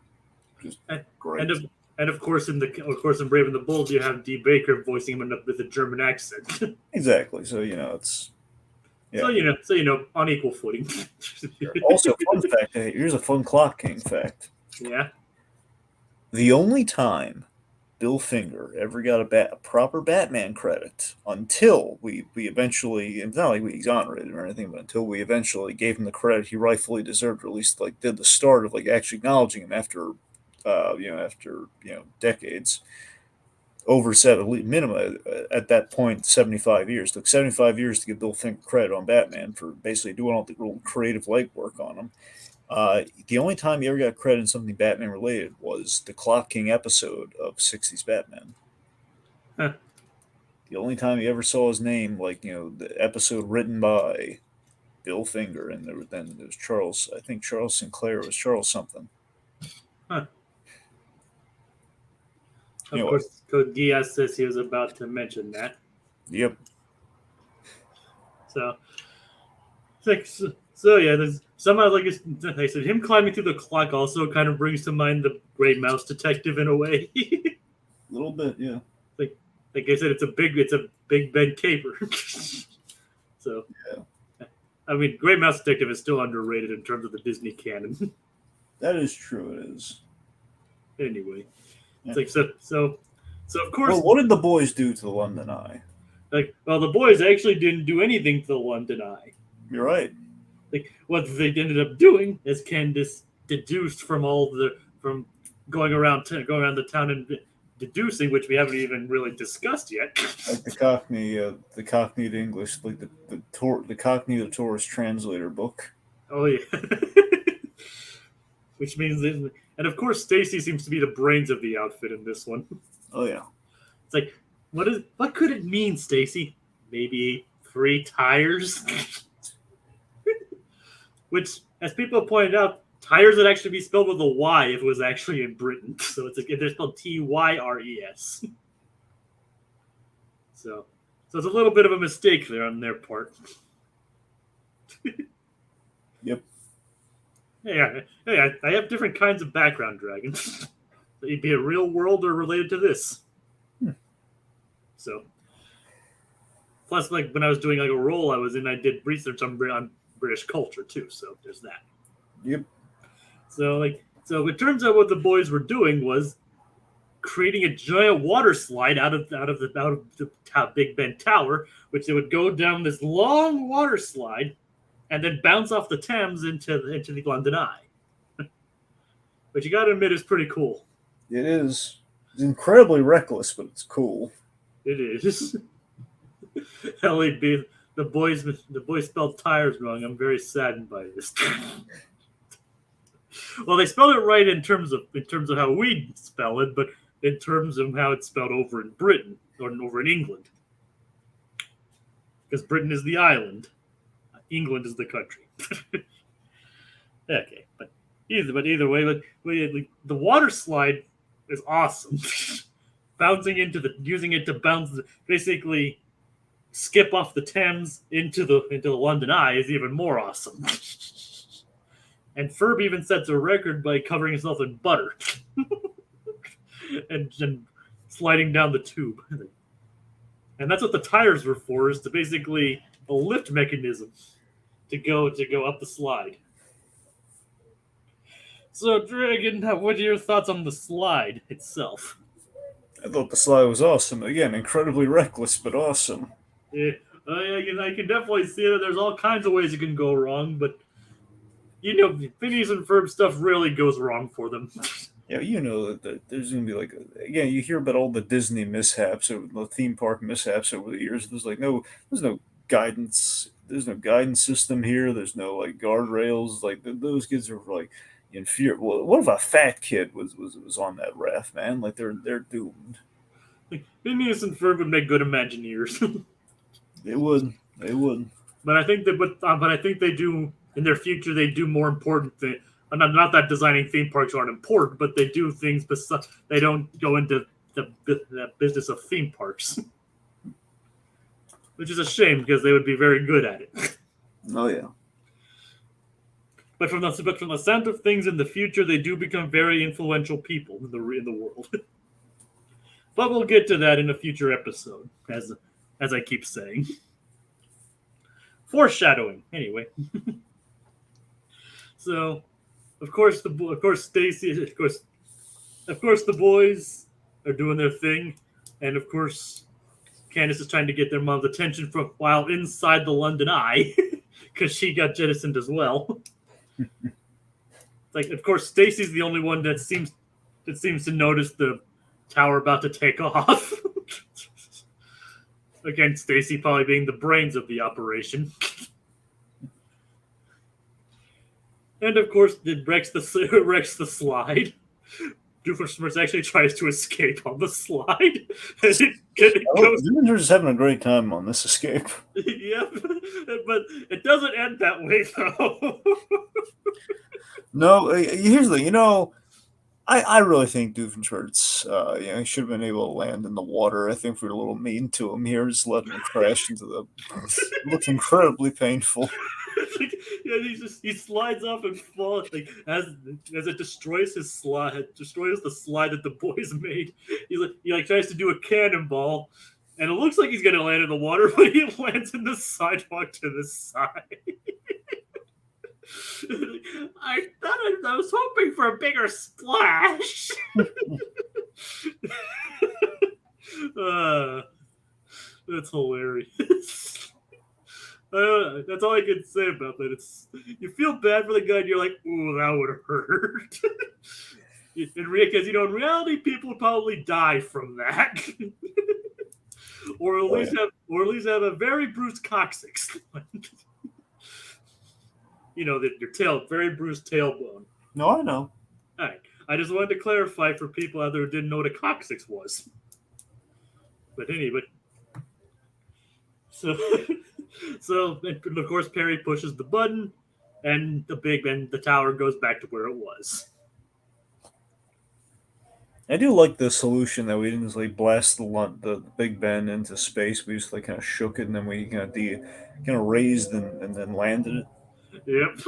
just great. And of course in Brave and the Bold you have D. Baker voicing him with a German accent. Exactly. So it's on equal footing. Also, fun fact. Here's a fun Clock King fact. Yeah. The only time Bill Finger ever got a proper Batman credit until we eventually, it's not like we exonerated him or anything, but until we eventually gave him the credit he rightfully deserved, or at least did the start of actually acknowledging him after decades, over minimum at that point 75 years. It took 75 years to give Bill Finger credit on Batman for basically doing all the real creative legwork on him. The only time he ever got credit in something Batman related was the Clock King episode of 60s Batman. Huh. The only time he ever saw his name, the episode written by Bill Finger, and there was Charles Sinclair was Charles something. Huh. Of course, Code Geass says he was about to mention that. Yep. So yeah, there's somehow I said, him climbing through the clock also kind of brings to mind the Gray Mouse Detective in a way. A little bit, yeah. Like I said, it's a Big Ben caper. So yeah. I mean, Gray Mouse Detective is still underrated in terms of the Disney canon. That is true. It is. Anyway, yeah. It's so of course. Well, what did the boys do to the London Eye? The boys actually didn't do anything to the London Eye. You're right. What they ended up doing, as Candace deduced from going around the town and deducing, which we haven't even really discussed yet. Like the Cockney to English, like the Cockney to Tourist Translator book. Oh yeah. Which means, and of course, Stacy seems to be the brains of the outfit in this one. Oh yeah. It's like, what could it mean, Stacy? Maybe 3 tires. Which, as people have pointed out, tires would actually be spelled with a Y if it was actually in Britain. So they're spelled Tyres. So it's a little bit of a mistake there on their part. Yep. Hey, I have different kinds of background dragons. They'd be a real world or related to this. So, plus, when I was doing a role I did research on British culture too. So there's that. Yep. So it turns out what the boys were doing was creating a giant water slide out of the Big Ben Tower, which they would go down this long water slide and then bounce off the Thames into the London Eye. Which you got to admit is pretty cool. It is. It's incredibly reckless, but it's cool. It is. LAB, the boys spelled tires wrong. I'm very saddened by this. Well, they spelled it right in terms of how we spell it, but in terms of how it's spelled over in Britain or over in England, because Britain is the island, England is the country. Okay, but either way, the water slide is awesome. Using it to bounce, basically skip off the Thames into the London Eye is even more awesome. And Ferb even sets a record by covering himself in butter and sliding down the tube. And that's what the tires were for, is to basically a lift mechanism to go up the slide. So, Dragon, what are your thoughts on the slide itself? I thought the slide was awesome. Again, incredibly reckless, but awesome. Yeah, I can definitely see that there's all kinds of ways it can go wrong, but Phineas and Ferb stuff really goes wrong for them. Yeah, that there's gonna be like, again, you hear about all the Disney mishaps or the theme park mishaps over the years. There's no guidance. There's no guidance system here. There's no like guardrails. Like those kids are like in fear. Well, what if a fat kid was on that raft, man? Like they're doomed. Phineas and Ferb would make good Imagineers. They would. But I think they do in their future. They do more important things. Not that designing theme parks aren't important, but they do things. They don't go into the business of theme parks, which is a shame because they would be very good at it. Oh yeah. But from the sound of things in the future, they do become very influential people in the world. But we'll get to that in a future episode, as I keep saying. Foreshadowing, anyway. So, of course, Stacy, of course, the boys are doing their thing, and of course, Candace is trying to get their mom's attention while inside the London Eye, because she got jettisoned as well. Like, of course, Stacy's the only one that seems to notice the tower about to take off. Again, Stacy probably being the brains of the operation. And of course, it wrecks the slide. Doofenshmirtz actually tries to escape on the slide. Doofenshmirtz is having a great time on this escape. Yep, but it doesn't end that way, though. No, here's the thing. I really think Doofenshmirtz, he should have been able to land in the water. I think we're a little mean to him here, just letting him crash into the. It looks incredibly painful. He slides off and falls as it destroys the slide that the boys made. He tries to do a cannonball, and it looks like he's gonna land in the water, but he lands in the sidewalk to the side. I was hoping for a bigger splash. That's hilarious. That's all I can say about that. You feel bad for the guy, and you're like, "Ooh, that would hurt." Because in reality, people would probably die from that, or at least have a very bruised coccyx. Your very bruised tailbone. No, I know. All right. I just wanted to clarify for people out there who didn't know what a coccyx was. But anyway. So of course, Perry pushes the button, and the tower goes back to where it was. I do like the solution that we didn't just blast the Big Ben into space. We just kind of shook it, and then we kind of raised and then landed it. Yep.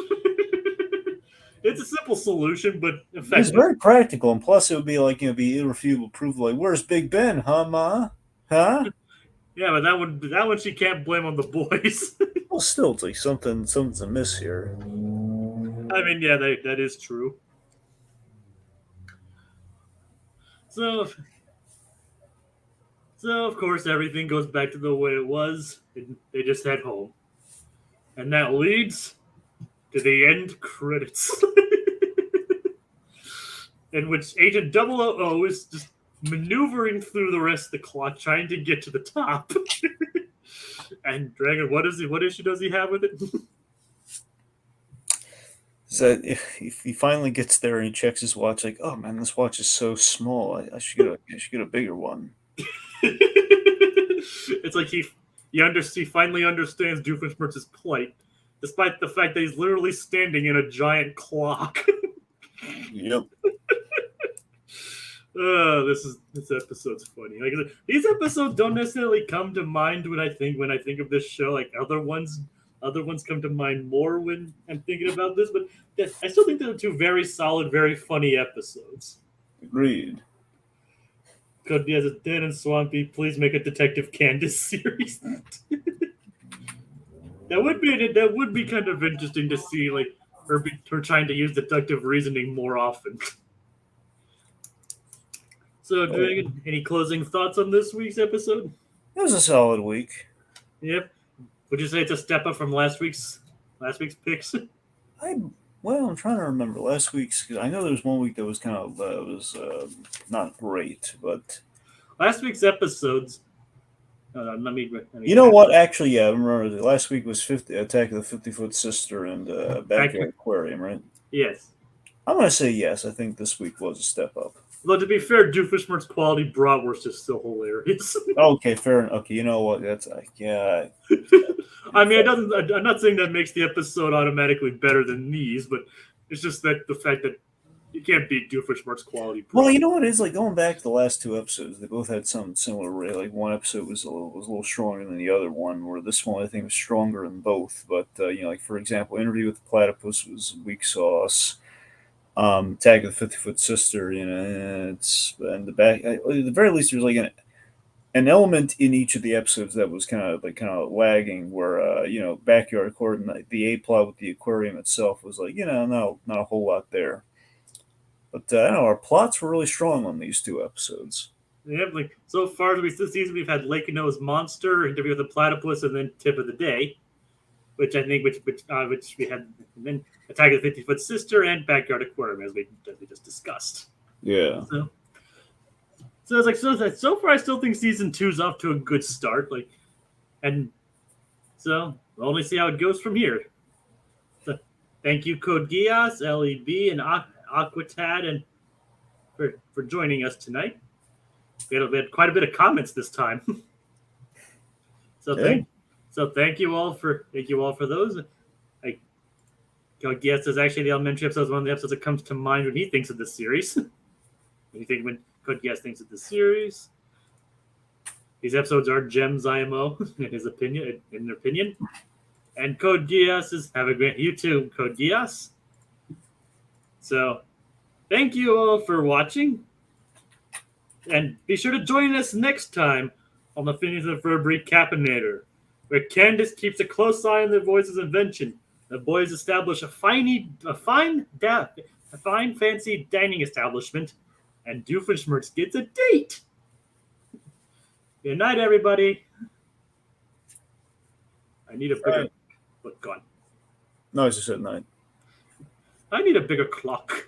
It's a simple solution, but effective. It's very practical, and plus it would be be irrefutable proof. Where's Big Ben, huh, Ma? Huh? Yeah, but that one she can't blame on the boys. Well, still, it's something's amiss here. I mean, yeah, that is true. So of course everything goes back to the way it was. They just head home, and that leads to the end credits, in which Agent 000 is just maneuvering through the rest of the clock, trying to get to the top. And Dragon, what issue does he have with it? So if he finally gets there and he checks his watch, oh man, this watch is so small. I should get a bigger one. It's like he finally understands Doofenshmirtz's plight, despite the fact that he's literally standing in a giant clock. Yep. This episode's funny. These episodes don't necessarily come to mind when I think of this show like other ones other ones come to mind more when I'm thinking about this, but I still think they're two very solid, very funny episodes. Agreed. Code Diaz is dead and swampy. Please make a Detective Candace series. That would be kind of interesting to see, like her trying to use deductive reasoning more often. So, any closing thoughts on this week's episode? It was a solid week. Yep. Would you say it's a step up from last week's picks? I'm trying to remember last week's. Cause I know there was one week that was kind of not great, but last week's episodes. Let me you know what? Actually, yeah, I remember last week was Attack of the 50-Foot Sister and Backyard Aquarium, right? Yes. I'm gonna say yes. I think this week was a step up. Though to be fair, Doofenshmirtz quality bratwurst is still hilarious. Okay, fair enough. Okay, you know what? That's yeah. I mean, I'm not saying that makes the episode automatically better than these, but it's just that the fact that you can't beat Doofenshmirtz quality. Well, you know what it is, like going back to the last two episodes, they both had something similar. Like one episode was a little stronger than the other one, where this one I think was stronger than both. But like for example, Interview with the Platypus was weak sauce. Attack of the 50-Foot Sister, it's and the back. At the very least, there's like an element in each of the episodes that was kind of lagging. Where Backyard Aquarium, the A plot with the aquarium itself was like not a whole lot there. But I know our plots were really strong on these two episodes. Yep, like so far this season we've had Lake Noah's Monster, Interview with the Platypus, and then Tip of the Day, which I think which we had, and then Attack of the 50-Foot Sister and Backyard Aquarium as we just discussed. Yeah. So it's like so far I still think season 2's off to a good start. And so we'll only see how it goes from here. So thank you, Code Geass, LEB, and Aquatad, and for joining us tonight. We had quite a bit of comments this time. Thank you all for those. Code Geass is actually the elementary episode is one of the episodes that comes to mind when he thinks of this series. when Code Geass thinks of the series. These episodes are gems, IMO, in their opinion. And Code Geass is have a great you too, Code Geass. So thank you all for watching. And be sure to join us next time on the Phineas and Ferb Recap-inator, where Candace keeps a close eye on the boys' invention. The boys establish a fine fancy dining establishment, and Doofenshmirtz gets a date. Good night, everybody. I need a bigger... Go on. No, I just said night. I need a bigger clock.